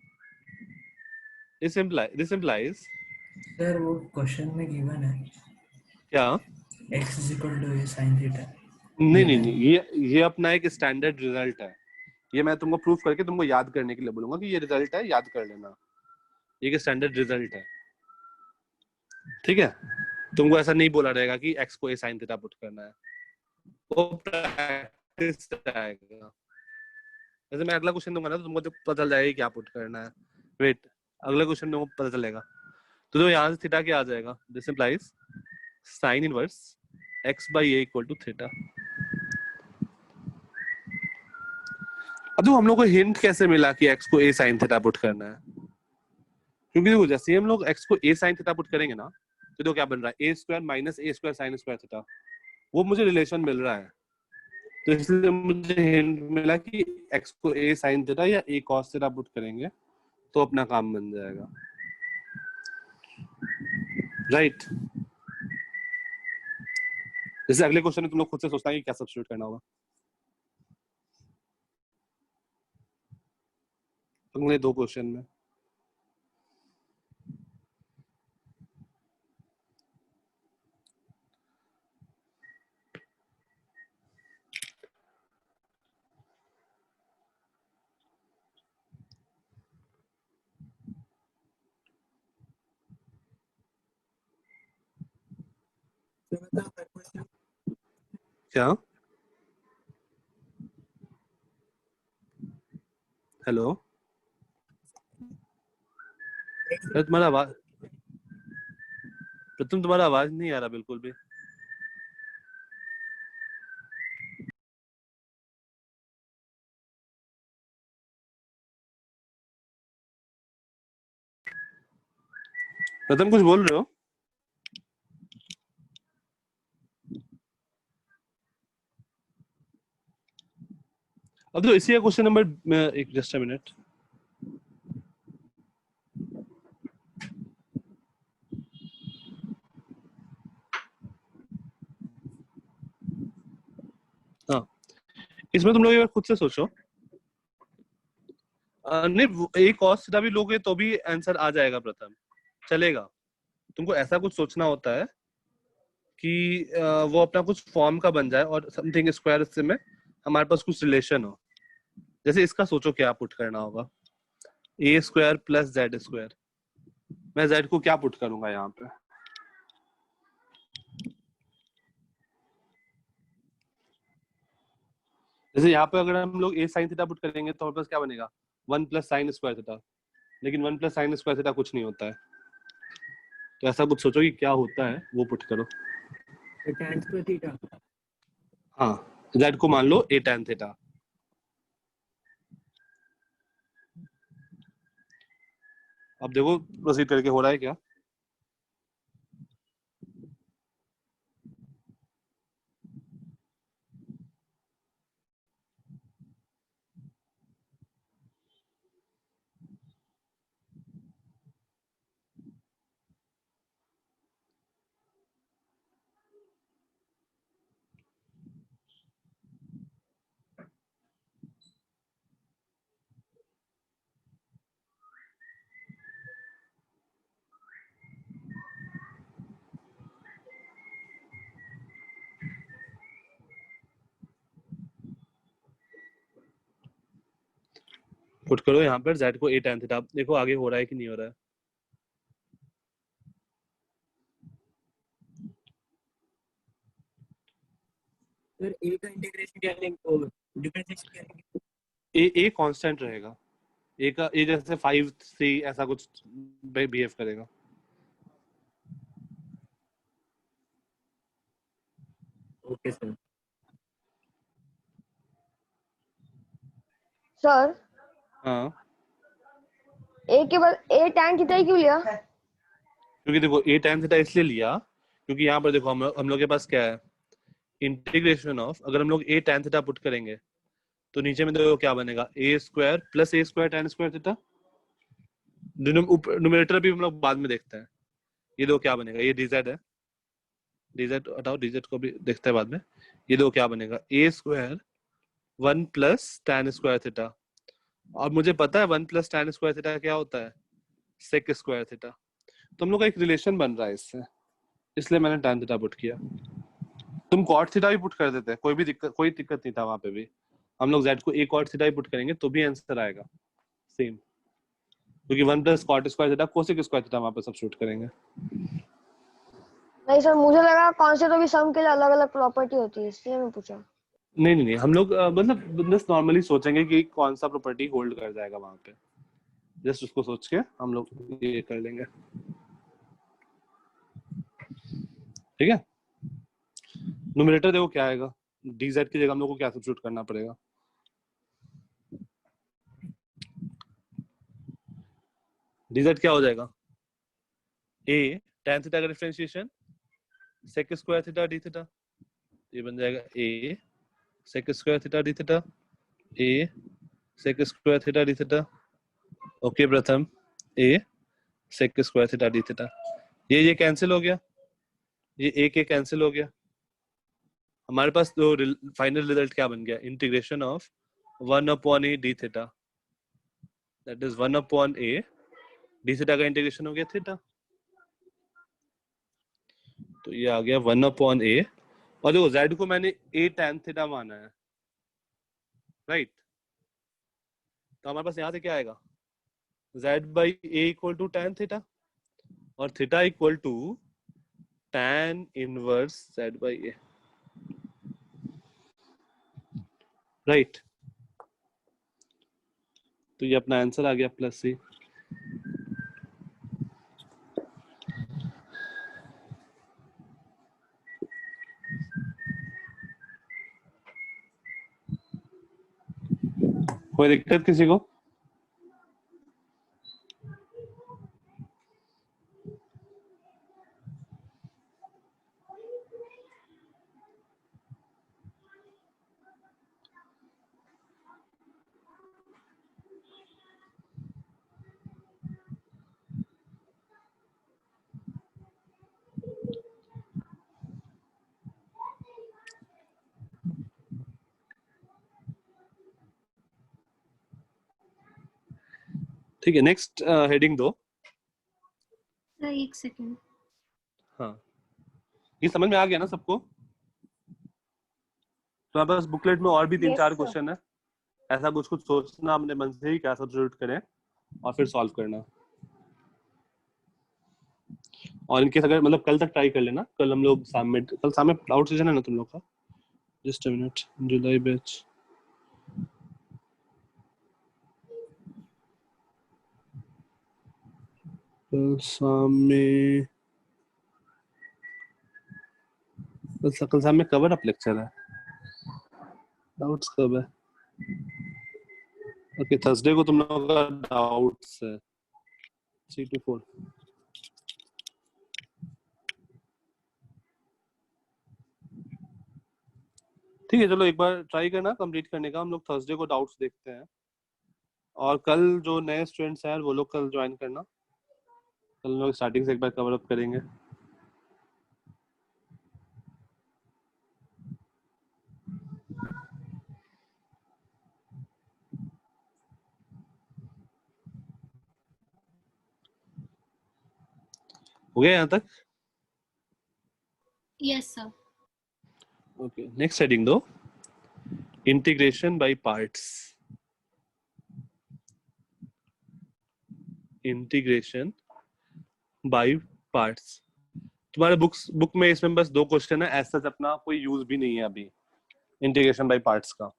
दिस इंप्लाइज सर वो क्वेश्चन में गिवन है क्या? x is equal to a sin theta. नहीं नहीं नहीं, ये अपना एक स्टैंडर्ड रिजल्ट है। ये मैं तुमको प्रूफ करके तुमको याद करने के लिए बोलूंगा कि ये रिजल्ट है, याद कर लेना। ये एक स्टैंडर्ड रिजल्ट है, ठीक है। तुमको ऐसा नहीं बोला रहेगा कि x को a sin थीटा पुट करना है, वो प्रैक्टिस आएगा। जैसे मैं अगला क्वेश्चन दूंगा ना तो तुमको तो पता चल जाएगा क्या पुट करना है। वेट, अगला क्वेश्चन तुमको पता चलेगा। तो यहाँ से थीटा क्या आ जाएगा? This implies sin inverse x by a equal to theta. अब तो हम लोग को हिंट कैसे मिला कि x को a sin थीटा पुट करना है? क्योंकि देखो जैसे हम लोग x को a sin थीटा पुट करेंगे ना तो देखो क्या बन रहा है, a square minus a square sin square theta, वो मुझे रिलेशन मिल रहा है। तो इसलिए मुझे हिंट मिला कि x को a sin थीटा या a cos थीटा पुट करेंगे तो अपना काम बन जाएगा, राइट। जैसे अगले क्वेश्चन में तुम लोग खुद से सोचना है कि क्या सब्स्टिट्यूट करना होगा। अगले दो क्वेश्चन में क्या? हेलो, तुम्हारा आवाज, प्रथम तुम्हारा आवाज नहीं आ रहा बिल्कुल भी। प्रथम कुछ बोल रहे हो? अब तो इसी का क्वेश्चन नंबर, एक जस्ट अ मिनट। हाँ, इसमें तुम लोग एक बार खुद से सोचो। नहीं, एक cos थीटा भी लोगे तो भी आंसर आ जाएगा प्रथम, चलेगा। तुमको ऐसा कुछ सोचना होता है कि वो अपना कुछ फॉर्म का बन जाए और समथिंग स्क्वायर से में हमारे पास कुछ रिलेशन हो। जैसे इसका सोचो क्या पुट करना होगा, a square plus z square. मैं z को क्या पुट करूंगा यहाँ पे? जैसे यहाँ पे अगर हम लोग a sin थीटा पुट करेंगे तो हमारे पास क्या बनेगा, 1 प्लस साइन स्क्वायर थीटा। लेकिन 1 प्लस साइन स्क्वायर थीटा कुछ नहीं होता है, तो ऐसा कुछ सोचो कि क्या होता है वो पुट करो। tan square theta. हाँ, z को मान लो a tan थीटा। अब देखो प्रोसीड करके हो रहा है क्या? पुट करो यहाँ पर z को a tan थीटा। देखो आगे हो रहा है कि नहीं हो रहा है। सर a का इंटीग्रेशन क्या लेंगे और डिफरेंशिएशन क्या लेंगे? a कांस्टेंट रहेगा, a का a जैसे 5 3 ऐसा कुछ बिहेव करेगा। Okay sir. सर हाँ, ए के बाद ए tan थीटा क्यों लिया? क्योंकि देखो a tan थीटा इसलिए लिया क्योंकि यहाँ पर देखो हम लोग के पास क्या है, इंटीग्रेशन ऑफ, अगर हम लोग a tan थीटा पुट करेंगे तो नीचे में देखो क्या बनेगा, a square plus a square tan square theta. Numerator भी हम लोग बाद में देखते हैं। ये दो क्या बनेगा, ये dz है, dz हटाओ, dz को भी देखते हैं बाद में। ये दो क्या बनेगा, a square 1 plus tan square theta. और मुझे पता है 1 प्लस tan स्क्वायर थीटा क्या होता है, sec स्क्वायर थीटा। तो हम लोग का एक रिलेशन बन रहा है इससे, इसलिए मैंने tan थीटा पुट किया। तुम cot थीटा भी पुट कर देते, कोई दिक्कत नहीं था वहां पे भी। हम लोग z को a cot थीटा भी पुट करेंगे तो भी आंसर आएगा सेम, क्योंकि 1 + cot square theta cosec square theta वहां पे सब्स्टिट्यूट करेंगे। नहीं सर, मुझे लगा कौन से तो भी सम के लिए अलग अलग प्रॉपर्टी होती है, इसलिए मैं पूछा। नहीं, हम लोग मतलब जस्ट नॉर्मली सोचेंगे कि कौन सा प्रॉपर्टी होल्ड कर जाएगा वहां पे, जस्ट उसको सोच के हम लोग ये कर लेंगे, ठीक है। न्यूमरेटर देखो क्या आएगा, dz की जगह हम लोग को क्या सब्स्टिट्यूट करना पड़ेगा, dz क्या हो जाएगा, a tan थीटा का differentiation sec square theta d theta, ये बन जाएगा a sec square theta d theta, a sec square theta d theta. Okay प्रथम, a sec square theta d theta, ये कैंसिल हो गया, ये a के कैंसिल हो गया, हमारे पास तो फाइनल रिजल्ट क्या बन गया, integration of 1/a d theta, that is 1/a d theta का इंटीग्रेशन हो गया थीटा, तो ये आ गया 1/a। और देखो z को मैंने a tan थीटा माना है, राइट, तो हमारे पास यहाँ से क्या आएगा, z/a = tan थीटा और theta = tan inverse z/a, right. तो ये अपना आंसर आ गया +c। कोई दिक्कत किसी को? ठीक है, नेक्स्ट हेडिंग दो। सर एक सेकंड। हाँ, ये समझ में आ गया ना सबको? तो बस बुकलेट में और भी 3-4 क्वेश्चन है, ऐसा कुछ सोचना अपने मन से ही क्या सब्स्टिट्यूट करें और फिर सॉल्व करना। और इनकेस अगर मतलब कल तक ट्राई कर लेना, कल हम लोग कल शाम में आउट सेशन है ना तुम लोग का, just a minute, July batch कल शाम में, कल शाम में कवर अप लेक्चर है, डाउट्स कब है? ओके, थर्सडे को तुम लोगों का डाउट्स है 3 to 4। ठीक है, चलो एक बार ट्राई करना कंप्लीट करने का, हम लोग थर्सडे को डाउट्स देखते हैं। और कल जो नए स्टूडेंट्स हैं वो लोग कल ज्वाइन करना, कल लोग स्टार्टिंग से एक बार कवर अप करेंगे। हो गया यहाँ तक? Yes sir. Okay, next heading दो, integration by parts. Integration by parts तुम्हारे बुक में इसमें बस 2 क्वेश्चन है, ऐसा अपना कोई यूज भी नहीं है अभी इंटीग्रेशन बाय पार्ट्स का।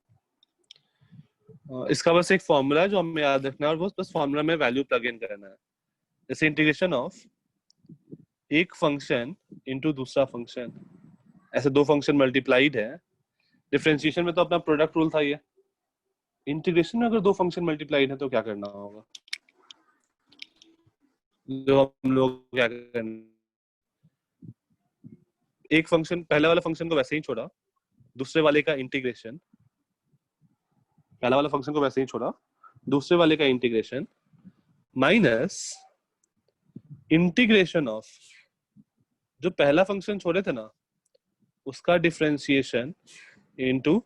इसका बस एक फॉर्मूला है जो हमें याद रखना है, और बस फॉर्मूला में वैल्यू प्लग इन करना है। जैसे इंटीग्रेशन ऑफ एक फंक्शन इनटू दूसरा फंक्शन, ऐसे 2 फंक्शन मल्टीप्लाइड है। डिफरेंशिएशन में तो अपना प्रोडक्ट रूल था ये, इंटीग्रेशन में अगर 2 फंक्शन मल्टीप्लाइड है तो क्या करना होगा, जो हम लोग क्या करना, एक फंक्शन, पहले वाला फंक्शन को वैसे ही छोड़ा, दूसरे वाले का इंटीग्रेशन, पहला वाला फंक्शन को वैसे ही छोड़ा, दूसरे वाले का इंटीग्रेशन माइनस इंटीग्रेशन ऑफ जो पहला फंक्शन छोड़े थे ना उसका डिफरेंशिएशन इनटू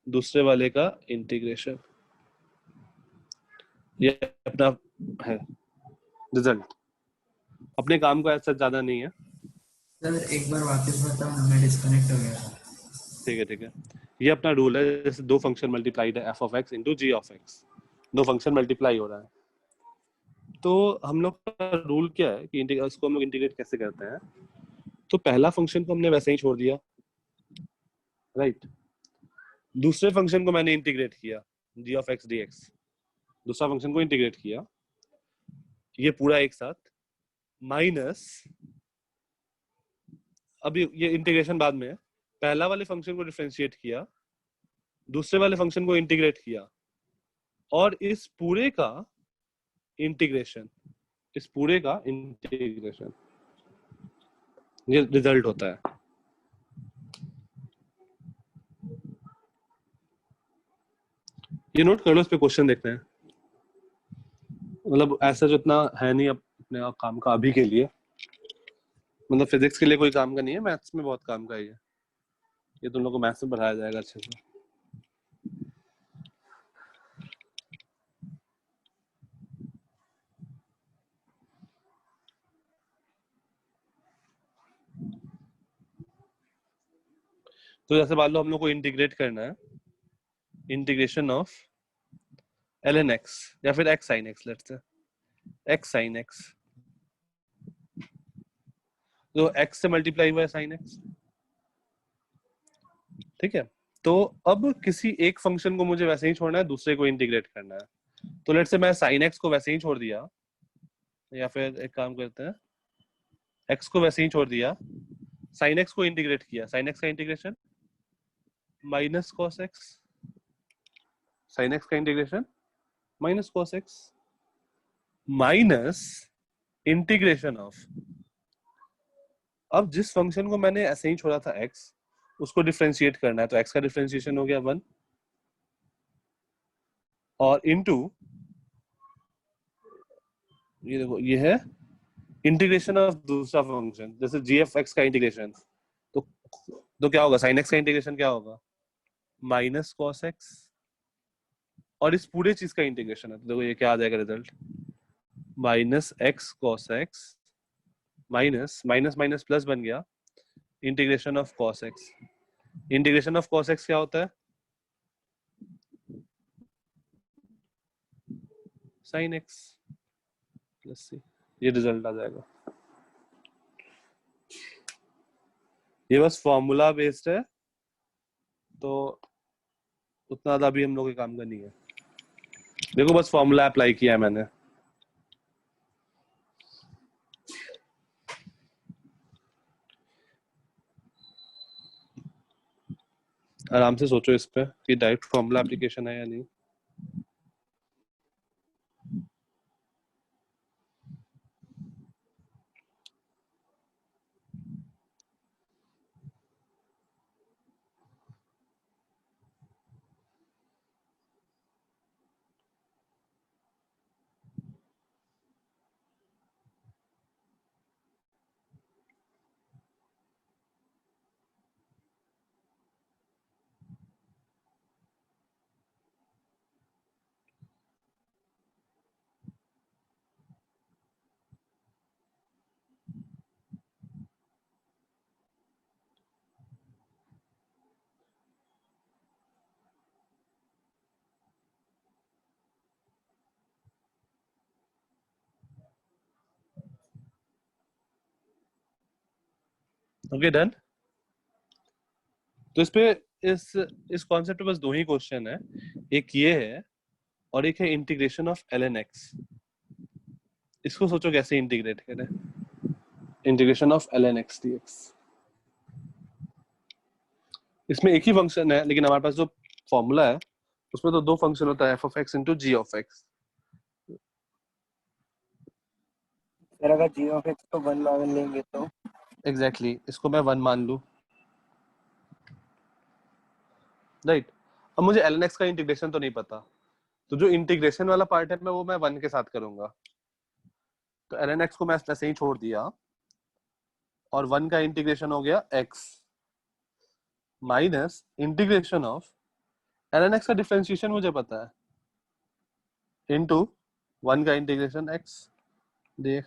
दूसरे वाले का इंटीग्रेशन। ये अपना है रिजल्ट, अपने काम को ऐसा ज्यादा नहीं है। सर एक बार वापस बताओ ना, मैं डिस्कनेक्ट हो गया था। ठीक है, ये अपना रूल है, जैसे दो फंक्शन मल्टीप्लाइड है f of x into g of x, दो फंक्शन मल्टीप्लाई हो रहा है, तो हम लोग का रूल क्या है कि इसको हम लोग इंटीग्रेट कैसे करते हैं। तो पहला फंक्शन को हमने वैसे ही छोड़ दिया, राइट। दूसरे फंक्शन को मैंने इंटीग्रेट किया, g of x dx, दूसरा फंक्शन को इंटीग्रेट किया, ये पूरा एक साथ, माइनस, अब ये इंटीग्रेशन बाद में है, पहला वाले फंक्शन को डिफरेंशिएट किया, दूसरे वाले फंक्शन को इंटीग्रेट किया, और इस पूरे का इंटीग्रेशन, ये रिजल्ट होता है। ये नोट कर लो, इस पे क्वेश्चन देखते हैं। मतलब ऐसा जो इतना है नहीं अपने काम का अभी के लिए, मतलब फिजिक्स के लिए कोई काम का नहीं है, मैथ्स में बहुत काम का है ये तुम लोग को मैथ्स में पढ़ाया जाएगा अच्छे से। तो जैसे मान लो हम लोग को इंटीग्रेट करना है, इंटीग्रेशन ऑफ ln x या फिर x sin x, let's say x sin x, जो x से मल्टीप्लाई हुआ है sin x, ठीक है। तो अब किसी एक फंक्शन को मुझे वैसे ही छोड़ना है, दूसरे को इंटीग्रेट करना है। तो लेट्स से मैं sin x को वैसे ही छोड़ दिया, या फिर एक काम करते हैं, x को वैसे ही छोड़ दिया, sin x को इंटीग्रेट किया, sin x का integration minus cos x, sin x का integration minus cos x, minus integration of, अब जिस फंक्शन को मैंने ऐसे ही छोड़ा था x, उसको डिफरेंशिएट करना है, तो x का डिफरेंशिएशन हो गया 1, और इनटू ये देखो, ये है इंटीग्रेशन ऑफ दूसरा फंक्शन, जैसे g of x का इंटीग्रेशन, तो क्या होगा, sin x का इंटीग्रेशन क्या होगा, माइनस cos x, और इस पूरे चीज का इंटीग्रेशन है, तो देखो ये क्या आ जाएगा result, minus x cos x, minus minus minus plus बन गया, integration of cos x। Integration of cos x क्या होता है, sin x प्लस c, ये रिजल्ट आ जाएगा। ये बस फॉर्मूला बेस्ड है, तो उतना ज्यादा अभी हम लोग के काम का नहीं है। देखो बस फॉर्मूला अप्लाई किया है मैंने। आराम से सोचो इस पे कि डायरेक्ट फॉर्मूला एप्लीकेशन है या नहीं। Okay done. तो इस पे इस कॉन्सेप्ट पे बस दो ही क्वेश्चन है, एक ये है और एक है इंटीग्रेशन ऑफ ln x। इसको सोचो कैसे इंटीग्रेट करें, integration of ln x dx। इसमें एक ही फंक्शन है, लेकिन हमारे पास जो फॉर्मूला है उसमें तो दो फंक्शन होता है, f of x into g of x। Sir अगर g of x को 1 मान लेंगे तो एग्जैक्टली इसको मैं 1 मान लूं, राइट। अब मुझे ln x का इंटीग्रेशन तो नहीं पता, तो जो इंटीग्रेशन वाला पार्ट है मैं वो 1 के साथ करूंगा। तो ln x को मैं ऐसे ही छोड़ दिया और 1 का इंटीग्रेशन हो गया x minus integration of ln x का डिफरेंशिएशन मुझे पता है इनटू 1 का इंटीग्रेशन x dx।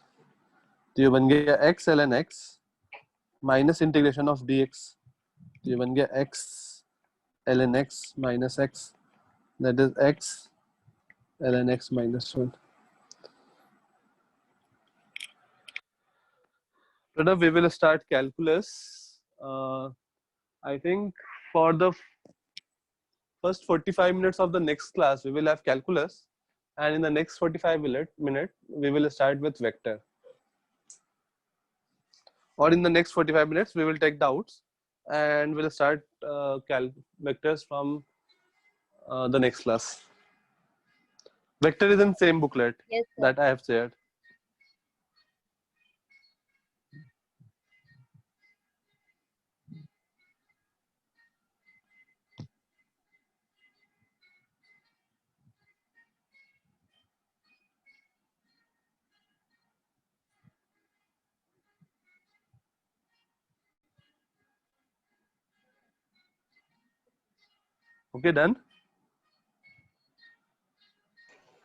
तो ये बन गया x ln x minus integration of dx। ये बन गया x ln x minus x, that is x ln x minus 1. Pranav, we will start calculus. I think for the first 45 minutes of the next class we will have calculus, and in the next 45 minute we will start with vector, or in the next 45 minutes we will take doubts and we'll start vectors from the next class. Vector is in same booklet Yes, sir. that I have shared. Okay, done.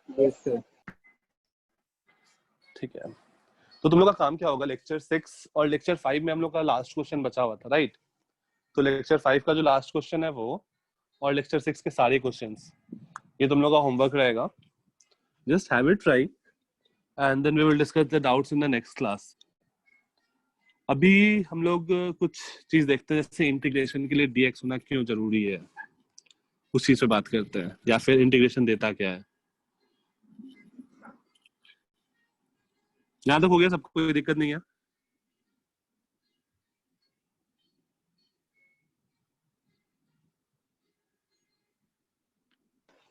Yes, sir. ठीक है, तो तुम लोग का काम क्या होगा, lecture 6 और लेक्चर 5 में हम लोग का लास्ट क्वेश्चन बचा हुआ था, राइट? तो लेक्चर 5 का जो लास्ट क्वेश्चन है वो, और लेक्चर 6 के सारे क्वेश्चंस, ये तुम लोग का होमवर्क रहेगा. Just have it right and then we will discuss the doubts in the next class. अभी हम लोग कुछ चीज देखते हैं, जैसे इंटीग्रेशन के लिए dx होना क्यों जरूरी है, उस चीज पे बात करते हैं, या फिर इंटीग्रेशन देता क्या है. यहाँ तक हो गया सबको, कोई दिक्कत नहीं है?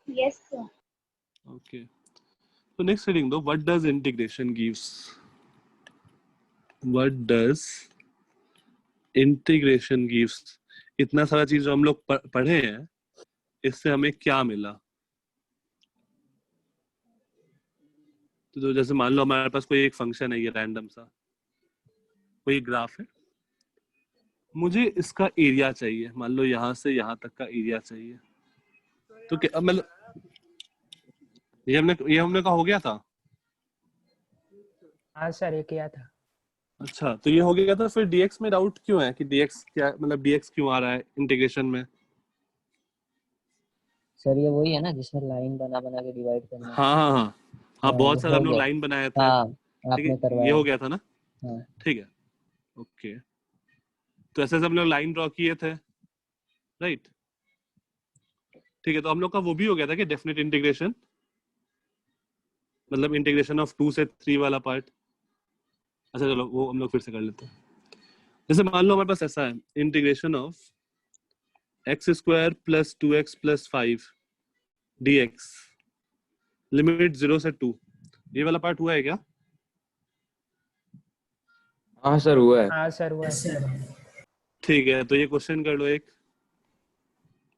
Yes, sir. Okay. So next reading though, what does integration gives? What does integration gives? इतना सारा चीज जो हम लोग पढ़े हैं, इससे हमें क्या मिला? तो जैसे मान लो हमारे पास कोई एक फंक्शन है, ये रैंडम सा कोई ग्राफ है, मुझे इसका एरिया चाहिए, मान लो यहाँ से यहाँ तक का एरिया चाहिए, तो क्या मतलब ये हमने का हो गया था? हाँ सर, ये किया था. अच्छा, तो ये हो गया था. फिर dx में डाउट क्यों है कि dx क्या, मतलब dx क्यों आ रहा है इंटीग्रेशन में? सर ये वही है ना जिसमें लाइन बना बना के डिवाइड करना है. हाँ, बहुत ये सारे हो हम लोग गया. लाइन बनाए थे. हाँ, ठीक आपने है, करवाया. ये हो गया था ना? हाँ. ठीक है, ओके. तो ऐसे हम लोग लाइन ड्रॉ किए थे, राइट? ठीक है, तो हम लोग का वो भी हो गया था कि डेफिनेट इंटीग्रेशन, मतलब इंटीग्रेशन ऑफ 2 से 3 वाला पार्ट. अच्छा चलो वो हम लोग फिर से कर लेते हैं. जैसे मान लो हमारे पास ऐसा है, integration of x² + 2x + 5 dx limit 0 से 2, ये वाला पार्ट हुआ है क्या? हाँ सर हुआ है. हाँ सर, हुआ है. ठीक है, तो ये क्वेश्चन कर लो, एक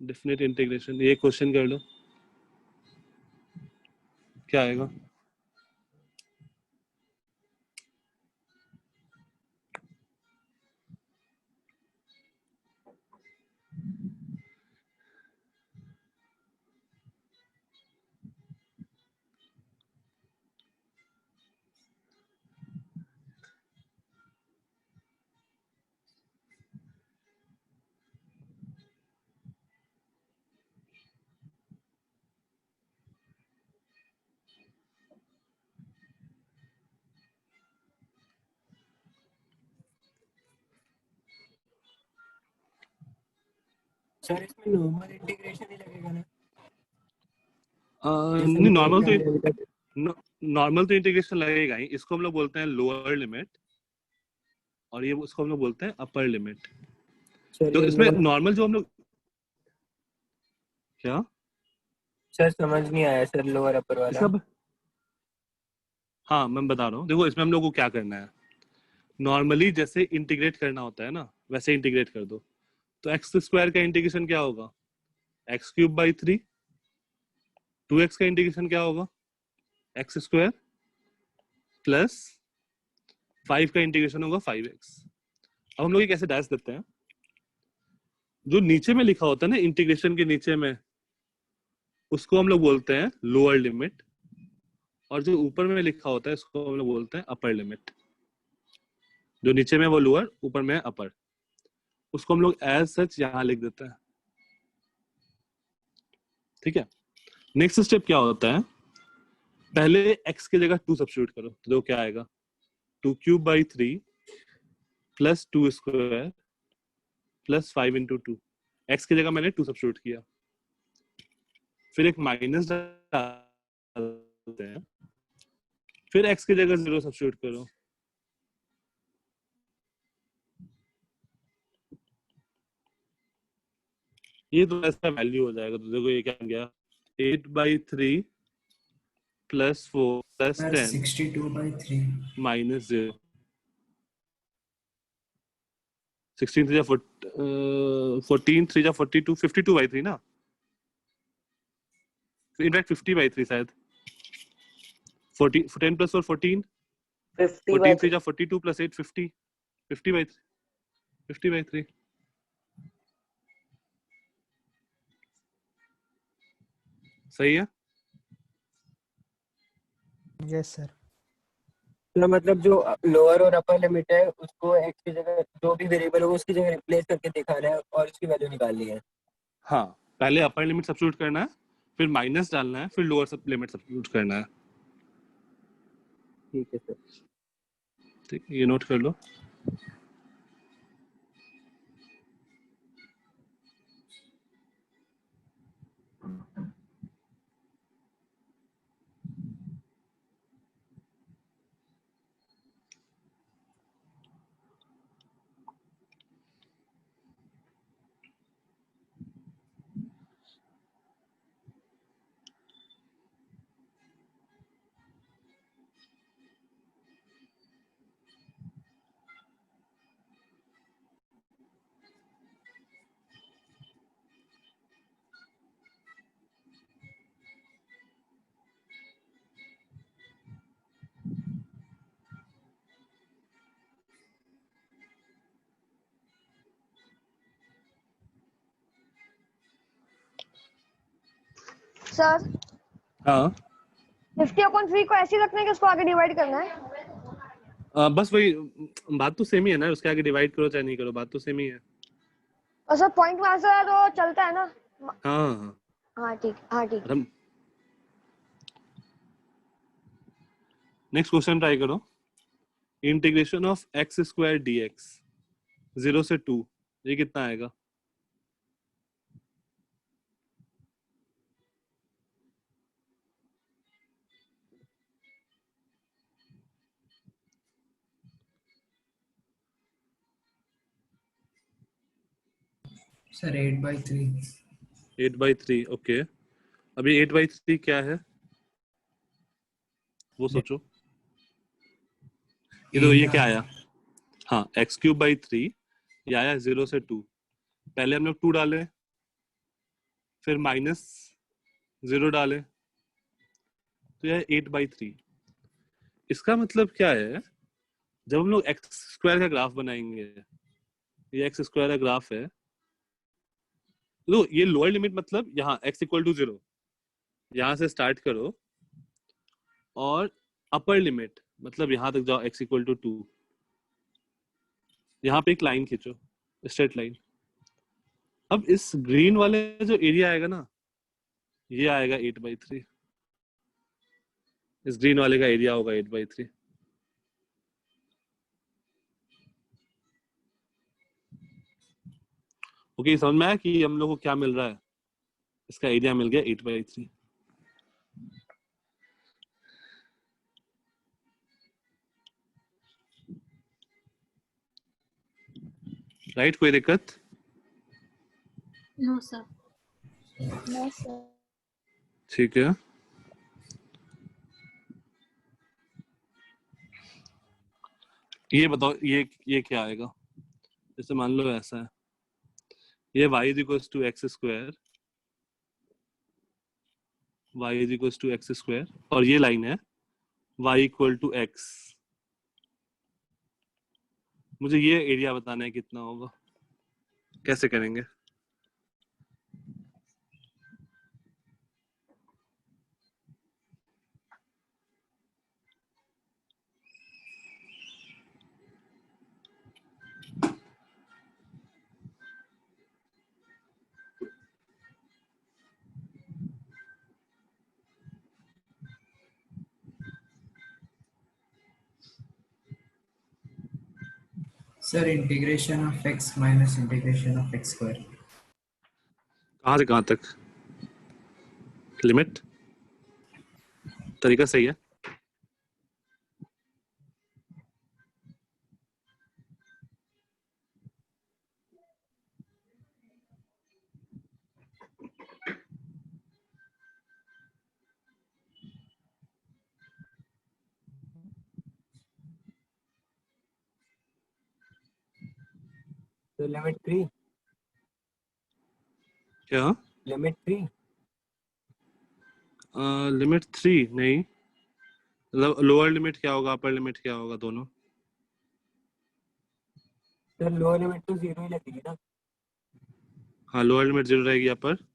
डेफिनेट इंटीग्रेशन, ये क्वेश्चन कर लो, क्या आएगा? सर इसमें नॉर्मल इंटीग्रेशन ही लगेगा ना? नहीं, नॉर्मल तो इंटीग्रेशन लगेगा ही. इसको हम लोग बोलते हैं लोअर लिमिट, और ये उसको हम लोग बोलते हैं अपर लिमिट. तो इसमें नॉर्मल जो हम लोग, क्या सर समझ नहीं आया सर, लोअर अपर वाला. सब, हाँ मैं बता रहा हूँ. देखो इसमें हम लोग को क्या करना है, नॉर्मली जैसे इंटीग्रेट करना होता है ना, वैसे इंटीग्रेट कर दो. तो x² का इंटीग्रेशन क्या होगा, x³/3. 2x का इंटीग्रेशन क्या होगा, x² + 5 का इंटीग्रेशन होगा 5x. अब हम लोग ये कैसे डैश देते हैं, जो नीचे में लिखा होता है ना इंटीग्रेशन के नीचे में, उसको हम लोग बोलते हैं लोअर लिमिट, और जो ऊपर में लिखा होता है इसको हम लोग बोलते हैं अपर लिमिट. जो नीचे में वो लोअर, ऊपर में अपर. उसको हम लोग एज सच यहाँ लिख देते हैं, ठीक है। नेक्स्ट स्टेप क्या होता है, पहले x की जगह 2 सब्स्टिट्यूट करो, तो देखो क्या आएगा, 2³/3 प्लस 2² प्लस 5 × 2। x की जगह मैंने 2 सब्स्टिट्यूट किया, फिर एक माइनस डालते हैं, फिर x की जगह 0 सब्स्टिट्यूट करो, ये तो ऐसा वैल्यू हो जाएगा। तो देखो ये क्या गया, 8/3 प्लस 4 प्लस सर 10 62/3 माइनस 0। 16 3 14 3 42, 52/3 ना, इनफैक्ट 50/3 शायद। 40 10 प्लस 4 14, 14 3 42 प्लस 8 50, 50/3, 50/3। सही है। Yes sir. तो मतलब जो लोअर और अपर लिमिट है उसको एक्स की जगह जो भी वेरिएबल हो उसकी जगह रिप्लेस करके दिखाना है और उसकी वैल्यू निकालनी है। हाँ, पहले अपर लिमिट सब्स्टिट्यूट करना है, फिर माइनस डालना है, फिर लोअर लिमिट सब्स्टिट्यूट करना है। ठीक है सर। ठीक, ये नोट कर लो। सर हाँ, 50/3 को ऐसे ही रखना है कि उसको आगे डिवाइड करना है। बस वही बात तो सेम ही है ना, उसके आगे डिवाइड करो चाहे नहीं करो, बात तो सेम ही है। और सर पॉइंट में आंसर है तो चलता है ना। हाँ हाँ, हाँ ठीक, हाँ ठीक। हम नेक्स्ट क्वेश्चन ट्राई करो। इंटीग्रेशन ऑफ x² dx 0 से 2, ये कितना आएगा? Sir 8/3 8/3, okay. अभी 8/3 क्या है वो सोचो। ये तो ये क्या आया, हाँ x³/3, ये आया 0 से 2। पहले हम लोग 2 डाले, फिर माइनस 0 डाले, तो यह 8/3। इसका मतलब क्या है, जब हम लोग x² का ग्राफ बनाएंगे, ये x² का ग्राफ है, तो ये लोअर लिमिट मतलब यहाँ x = 0, यहाँ से स्टार्ट करो, और अपर लिमिट मतलब यहाँ तक जाओ x = 2। यहाँ पे एक लाइन खींचो, स्ट्रेट लाइन। अब इस ग्रीन वाले जो एरिया आएगा ना, ये आएगा 8/3। इस ग्रीन वाले का एरिया होगा 8/3। ओके, समझ में आया कि हम लोग को क्या मिल रहा है, इसका एरिया मिल गया 8/3। राइट, कोई दिक्कत? No sir. No, sir. ठीक है। ये बताओ, ये क्या आएगा? जैसे मान लो ऐसा है, ये y = x², y = x², और ये लाइन है y = x। मुझे ये एरिया बताना है कितना होगा, कैसे करेंगे? Sir integration of x minus integration of x square. कहाँ से कहाँ तक? लिमिट तरीका सही है। तो लिमिट 3, क्या? लिमिट 3। लिमिट 3 नहीं, मतलब लोअर लिमिट क्या होगा, अपर लिमिट क्या होगा, दोनों? सर लोअर लिमिट तो 0 ही लगेगी ना। हाँ, लोअर लिमिट 0 रहेगी, अपर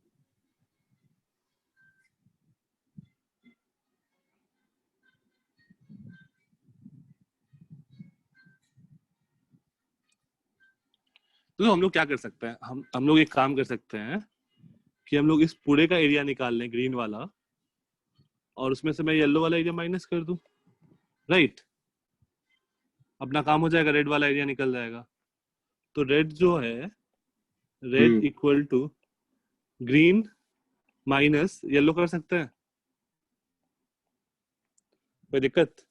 तो हम लोग क्या कर सकते हैं, हम लोग एक काम कर सकते हैं कि हम लोग इस पूरे का एरिया निकाल लें, ग्रीन वाला, और उसमें से मैं येलो वाला एरिया माइनस कर दूं, राइट? अपना काम हो जाएगा, रेड वाला एरिया निकल जाएगा। तो रेड जो है, red equal to green minus yellow कर सकते हैं, कोई दिक्कत?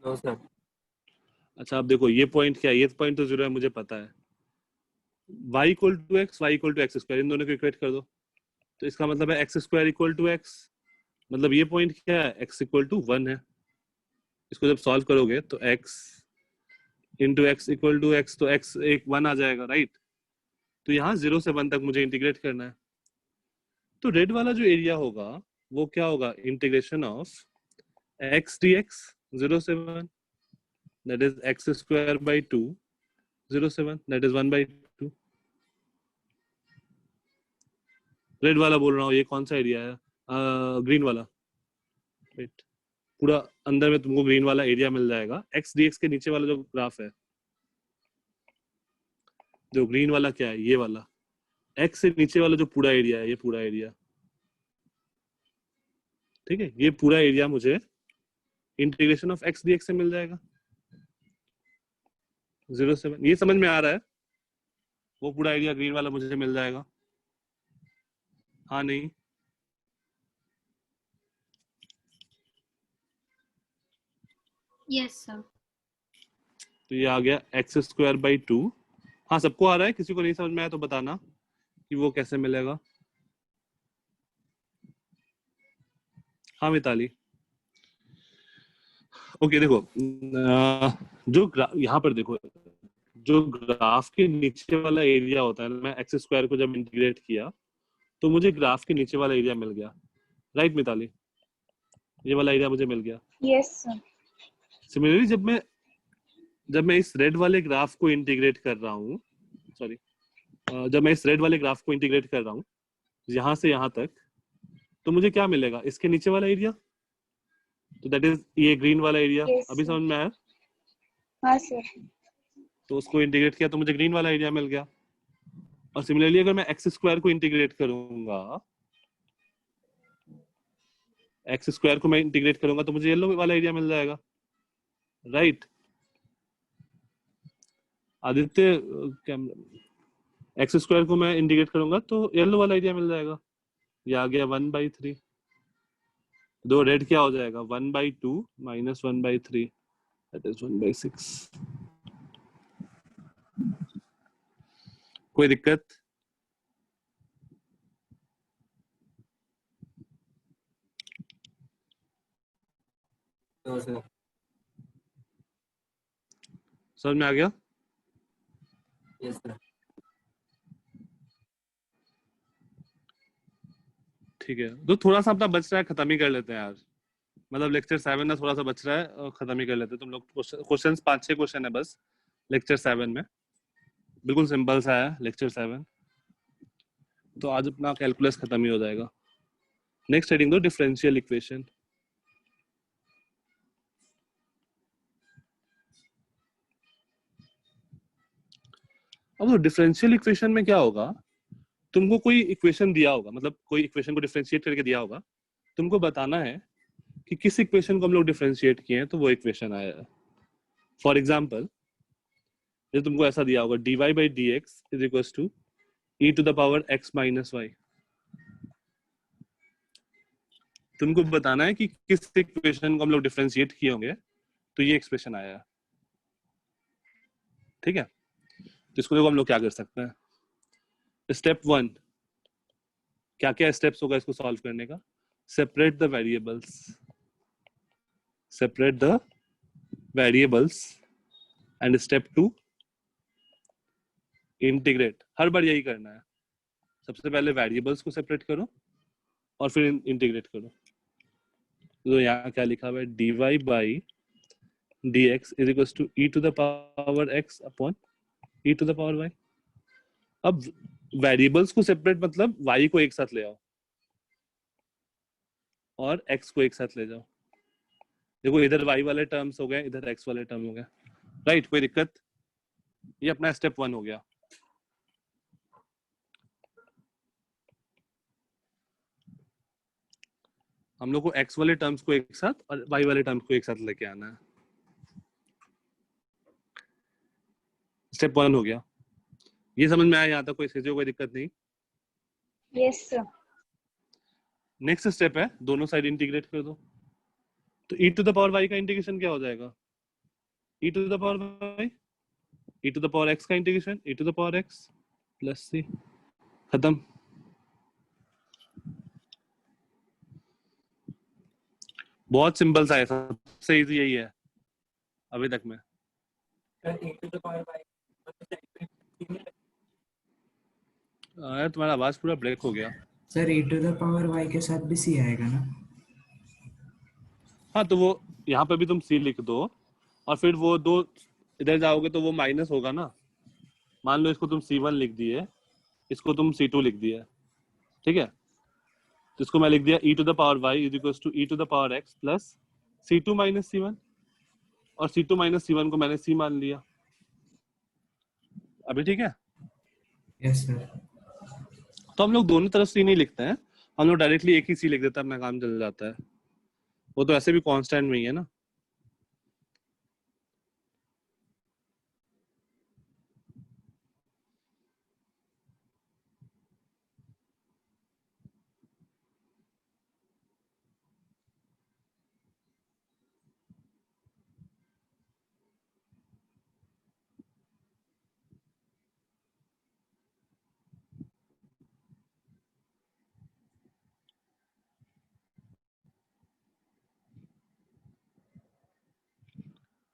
No sir. अच्छा, अब देखो ये पॉइंट क्या है, ये पॉइंट तो 0 है, मुझे पता है। y equal to x, y equal to x square, इन दोनों को इक्वेट कर दो, तो इसका मतलब है x square equal to x, मतलब ये पॉइंट क्या है, x इक्वल टू 1 है। इसको जब सॉल्व करोगे तो x into x equal to x, तो x एक 1 आ जाएगा, राइट? तो यहाँ 0 से 1 तक मुझे इंटीग्रेट करना है। तो रेड वाला जो एरिया होगा वो क्या होगा, इंटीग्रेशन ऑफ x dx 0 से 1, that is x square by 2 0 से 1, that is 1 by 2। रेड वाला बोल रहा हूँ, ये कौन सा एरिया है? ग्रीन वाला, राइट? पूरा अंदर में तुमको ग्रीन वाला एरिया मिल जाएगा। x dx के नीचे वाला जो ग्राफ है, जो ग्रीन वाला क्या है, ये वाला x से नीचे वाला जो पूरा एरिया है, ये पूरा एरिया, ठीक है? ये पूरा एरिया मुझे इंटीग्रेशन ऑफ x dx से मिल जाएगा 0 से 1। ये समझ में आ रहा है? वो पूरा एरिया ग्रीन वाला मुझे मिल जाएगा, हाँ नहीं? Yes sir. तो ये आ गया एक्स स्क्वायर बाई 2। हाँ, सबको आ रहा है? किसी को नहीं समझ में आया तो बताना कि वो कैसे मिलेगा। हाँ मिताली, ओके देखो, जो यहाँ पर देखो, जो ग्राफ के नीचे वाला एरिया होता है, मैं एक्स स्क्वायर को जब इंटीग्रेट किया तो मुझे ग्राफ के नीचे वाला एरिया मिल गया, राइट मिताली? ये वाला एरिया मुझे मिल गया। Yes sir. सिमिलरली जब मैं इस रेड वाले ग्राफ को इंटीग्रेट कर रहा हूँ, सॉरी, जब मैं इस रेड वाले ग्राफ को इंटीग्रेट कर रहा हूँ यहाँ से यहाँ तक, तो मुझे क्या मिलेगा, इसके नीचे वाला एरिया, तो दैट इज ये ग्रीन वाला एरिया। Yes, अभी समझ में आया? हाँ सर। तो उसको इंटीग्रेट किया तो मुझे ग्रीन वाला एरिया मिल गया। और सिमिलरली अगर मैं एक्स स्क्वायर को इंटीग्रेट करूंगा, एक्स स्क्वायर को मैं इंटीग्रेट करूंगा तो मुझे येलो वाला एरिया मिल जाएगा, राइट? आदित्य, एक्स स्क्वायर को मैं इंटीग्रेट करूंगा तो येलो वाला एरिया मिल जाएगा। ये आ गया 1/3। दो रेड क्या हो जाएगा, 1/2 माइनस 1/3, दैट इज 1/6। कोई दिक्कत? No sir. समझ में आ गया? Yes sir. ठीक है, तो थोड़ा सा अपना बच रहा है, खत्म ही कर लेते हैं यार। मतलब लेक्चर 7 ना थोड़ा सा बच रहा है और खत्म ही कर लेते हैं। तुम लोग क्वेश्चंस 5-6 क्वेश्चन है बस लेक्चर 7 में, बिल्कुल सिंपल सा है लेक्चर 7। तो आज अपना कैलकुलस खत्म ही हो जाएगा। नेक्स्ट हेडिंग दो, डिफरेंशियल इक्वेशन। अब डिफरेंशियल इक्वेशन में क्या होगा, तुमको कोई इक्वेशन दिया होगा, मतलब कोई इक्वेशन को डिफरेंशिएट करके दिया होगा, तुमको बताना है कि किस इक्वेशन को हम लोग डिफरेंशिएट किए हैं तो वो इक्वेशन आया है। फॉर एग्जाम्पल जैसे तुमको ऐसा दिया होगा dy by dx is equal to e to the power x minus y। तुमको बताना है कि किस इक्वेशन को हम लोग डिफरेंशिएट किए होंगे तो ये एक्सप्रेशन आया है। ठीक है, तो इसको देखो हम लोग क्या कर सकते हैं। स्टेप 1, क्या क्या स्टेप्स होगा इसको सॉल्व करने का? Separate the variables, separate the variables and step 2 integrate. हर बार यही करना है, सबसे पहले वेरिएबल्स को सेपरेट करो और फिर इंटीग्रेट करो। तो यहाँ क्या लिखा हुआ है, dy by dx is equals to e to the power x upon e to the power y। अब वेरिएबल्स को सेपरेट मतलब y को एक साथ ले आओ और x को एक साथ ले जाओ। देखो इधर y वाले टर्म्स हो गए, इधर x वाले टर्म हो गए, राइट? कोई दिक्कत? ये अपना स्टेप 1 हो गया। हम लोग को x वाले टर्म्स को एक साथ और y वाले टर्म्स को एक साथ लेके आना है। स्टेप 1 हो गया। ये समझ में आया यहाँ तक? कोई दिक्कत नहीं? Yes sir. नेक्स्ट स्टेप है दोनों साइड इंटीग्रेट कर दो। तो e to the power y का इंटीग्रेशन क्या हो जाएगा? e to the power y, e to the power x का integration e to the power x plus c। खत्म। बहुत सिंपल सा है, सबसे इजी यही है अभी तक में। यार तुम्हारा आवाज पूरा ब्रेक हो गया। Sir e to the power y के साथ भी c आएगा ना? हाँ, तो वो यहाँ पे भी तुम c लिख दो और फिर वो दो इधर जाओगे तो वो माइनस होगा ना। मान लो इसको तुम c1 लिख दिए, इसको तुम c2 लिख दिए, ठीक है? तो इसको मैं लिख दिया e to the power y is equal to e to the power x plus c2 minus c1, और c2 माइनस c1 को मैंने c मान लिया। अभी ठीक है? Yes sir. तो हम लोग दोनों तरफ c नहीं लिखते हैं, हम लोग डायरेक्टली एक ही c लिख देते हैं, अपना काम चल जाता है। वो तो ऐसे भी कांस्टेंट में ही है ना।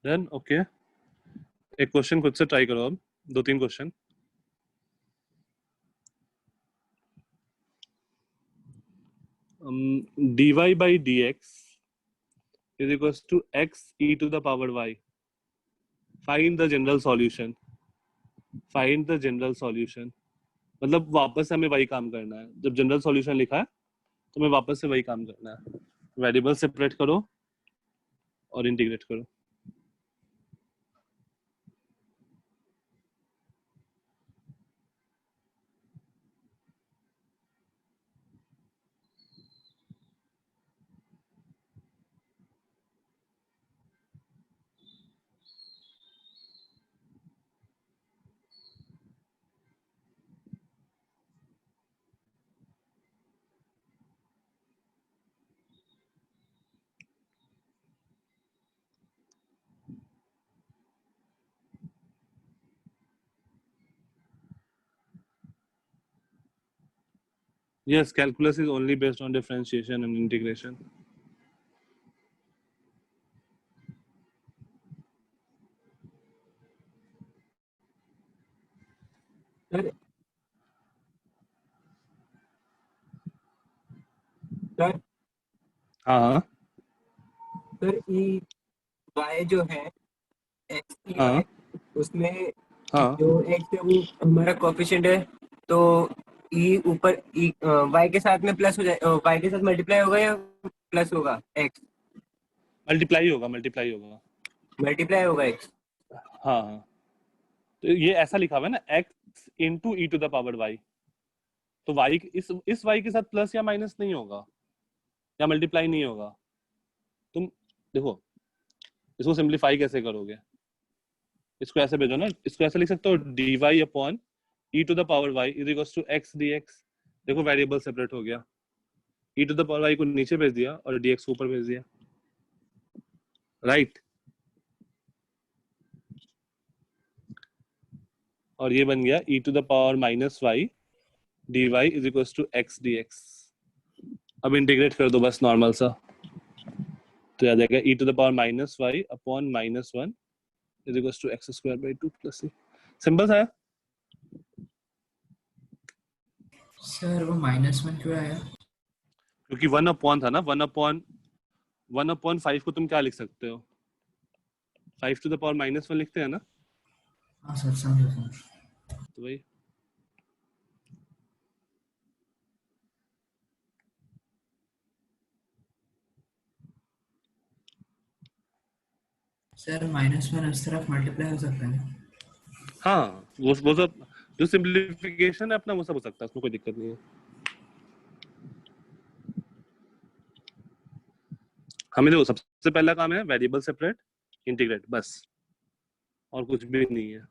Done, okay. एक क्वेश्चन खुद से ट्राई करो, अब 2-3 question. dy by dx is equals to x e to the power y. Find the general solution. Find the general solution. मतलब वापस से हमें वही काम करना है। जब जनरल सॉल्यूशन लिखा है तो हमें वापस से वही काम करना है। वेरिएबल सेपरेट करो और इंटीग्रेट करो। Yes, calculus is only based on differentiation and integration. Sir sir हाँ सर ई y जो है x की हाँ y, उसमें हाँ जो x है वो हमारा कोफिशिएंट है, तो ई ऊपर ई y के साथ में प्लस हो जाए, y के साथ मल्टीप्लाई होगा या प्लस होगा x? मल्टीप्लाई होगा, मल्टीप्लाई होगा। मल्टीप्लाई होगा x। हाँ हाँ, तो ये ऐसा लिखा हुआ है ना, x into e to the power y। तो y इस y के साथ प्लस या माइनस नहीं होगा या मल्टीप्लाई नहीं होगा। तुम देखो इसको सिंपलीफाई कैसे करोगे। इसको ऐसे भेजो ना, इसको ऐसे लिख सकते हो dy upon e to the power y is equals to x dx। देखो वेरिएबल सेपरेट हो गया, e to the power y को नीचे भेज दिया और dx को ऊपर भेज दिया, राइट। और ये बन गया e to the power minus y dy is equals to x dx। अब इंटीग्रेट कर दो बस नॉर्मल सा, तो आ जाएगा e to the power minus y upon minus 1 is equals to x square by 2 plus c। Simple सा है। सर वो -1 क्यों आया? क्योंकि 1 अपॉन था ना, 1/5 को तुम क्या लिख सकते हो, 5 टू द पावर -1 लिखते हैं ना, हाँ सर समझो। तो वही। सर -1 इस तरफ मल्टीप्लाई हो सकता है? हाँ वो सब जो सिंप्लीफिकेशन है अपना वो सब हो सकता है, उसमें कोई दिक्कत नहीं है। हमें देखो सबसे पहला काम है वेरिएबल सेपरेट इंटीग्रेट, बस और कुछ भी नहीं है।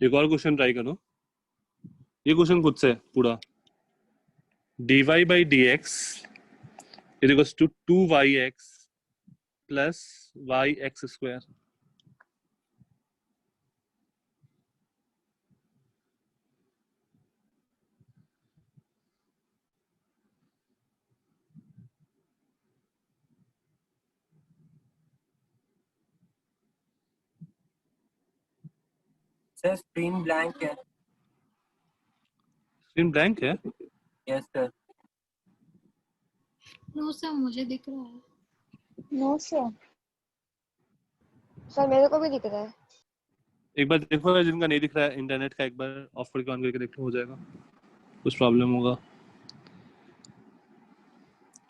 एक और क्वेश्चन ट्राई करो, ये क्वेश्चन खुद से पूरा dy by dx is equals to 2yx plus yx square। Sir screen blank है। स्क्रीन ब्लैंक है? Yes sir. नो सर मुझे दिख रहा है। नो सर मेरे को भी दिख रहा है। एक बार देखो, जिनका नहीं दिख रहा है इंटरनेट का एक बार ऑफ करके ऑन करके देखो, हो जाएगा। कुछ प्रॉब्लम होगा।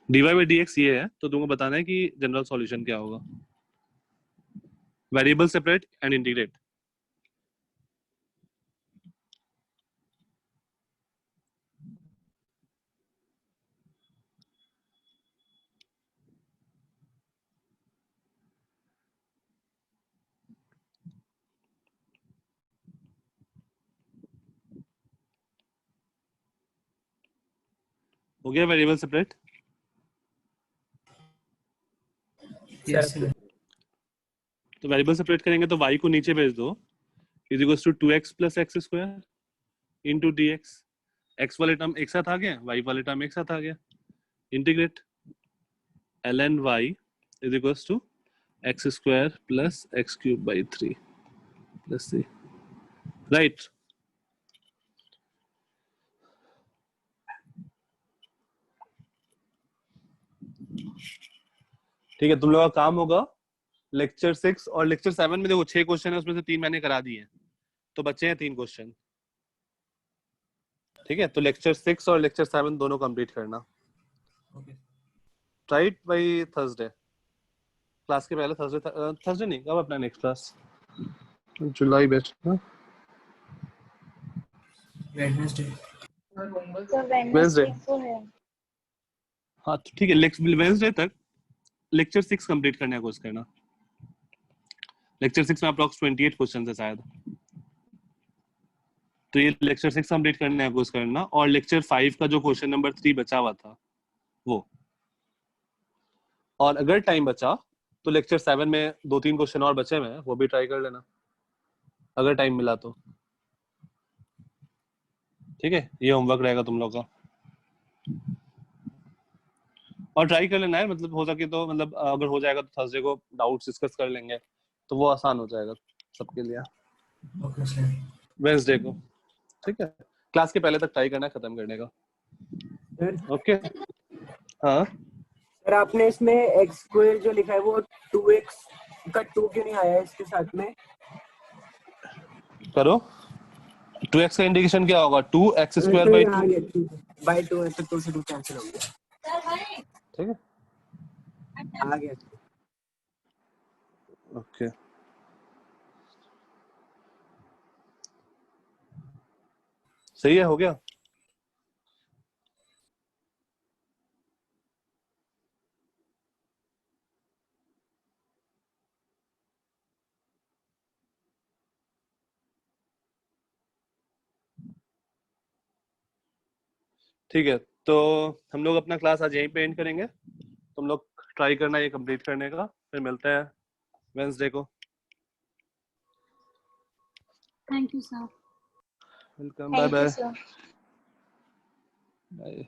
dy by dx ये है, तो तुमको बताना है कि जनरल सॉल्यूशन क्या होगा। Variable separate and integrate. हो गया वेरिएबल सेपरेट? Yes sir. तो वेरिएबल सेपरेट करेंगे तो y को नीचे भेज दो, is equals to 2x plus x square into dx। x वाले टर्म एक साथ आ गया, y वाले टर्म एक साथ आ गया, integrate ln y is equals to x square plus x cube by 3 plus c, right. ठीक है, तुम लोगों का काम होगा लेक्चर 6 और लेक्चर 7 में देखो 6 क्वेश्चन है, उसमें से 3 मैंने करा दिए हैं, तो बच्चे हैं 3 क्वेश्चन। ठीक है, तो लेक्चर 6 और लेक्चर 7 दोनों कंप्लीट करना। राइट बाई थर्सडे, क्लास के पहले थर्सडे नहीं, कब अपना नेक्स्ट क्लास? जुलाई बेस्ट ना, वेडनेसडे। तो वेडनेसडे। वेडनेसडे को है। हाँ तो ठीक है, वेडनेसडे तक लेक्चर 6 कंप्लीट करने का कोर्स करना। लेक्चर 6 में अप्रॉक्स 28 क्वेश्चन है शायद, तो ये लेक्चर 6 कंप्लीट करने का कोर्स करना। और लेक्चर 5 का जो क्वेश्चन नंबर 3 बचा हुआ था वो, और अगर टाइम बचा तो लेक्चर 7 में 2-3 क्वेश्चन और बचे हुए हैं, वो भी ट्राई कर लेना अगर टाइम मिला तो। ठीक है, ये होमवर्क रहेगा तुम लोग का, और ट्राई कर लेना है, मतलब हो सके तो, मतलब अगर हो जाएगा तो थर्सडे को डाउट्स डिस्कस कर लेंगे, तो वो आसान हो जाएगा सबके लिए। Okay sir. वेडनेसडे को, ठीक है, क्लास के पहले तक ट्राई करना है खत्म करने का। Sir okay. हाँ सर आपने इसमें एक्स स्क्वायर जो लिखा है वो 2x का 2 क्यों नहीं आया इसके साथ में? करो, 2x का इंडिकेशन क्या होगा? 2x स्क्वायर तो बाई ये आ 2। गया बाई 2 है, तो 2 से 2 कैंसिल हो गया। ठीक है, आ गया। ओके। सही है, हो गया। ठीक है, तो हम लोग अपना क्लास आज यहीं पे एंड करेंगे। तुम लोग ट्राई करना ये कंप्लीट करने का, फिर मिलते हैं वेंसडे को। Thank you sir. Welcome, bye thank you bye sir. Bye.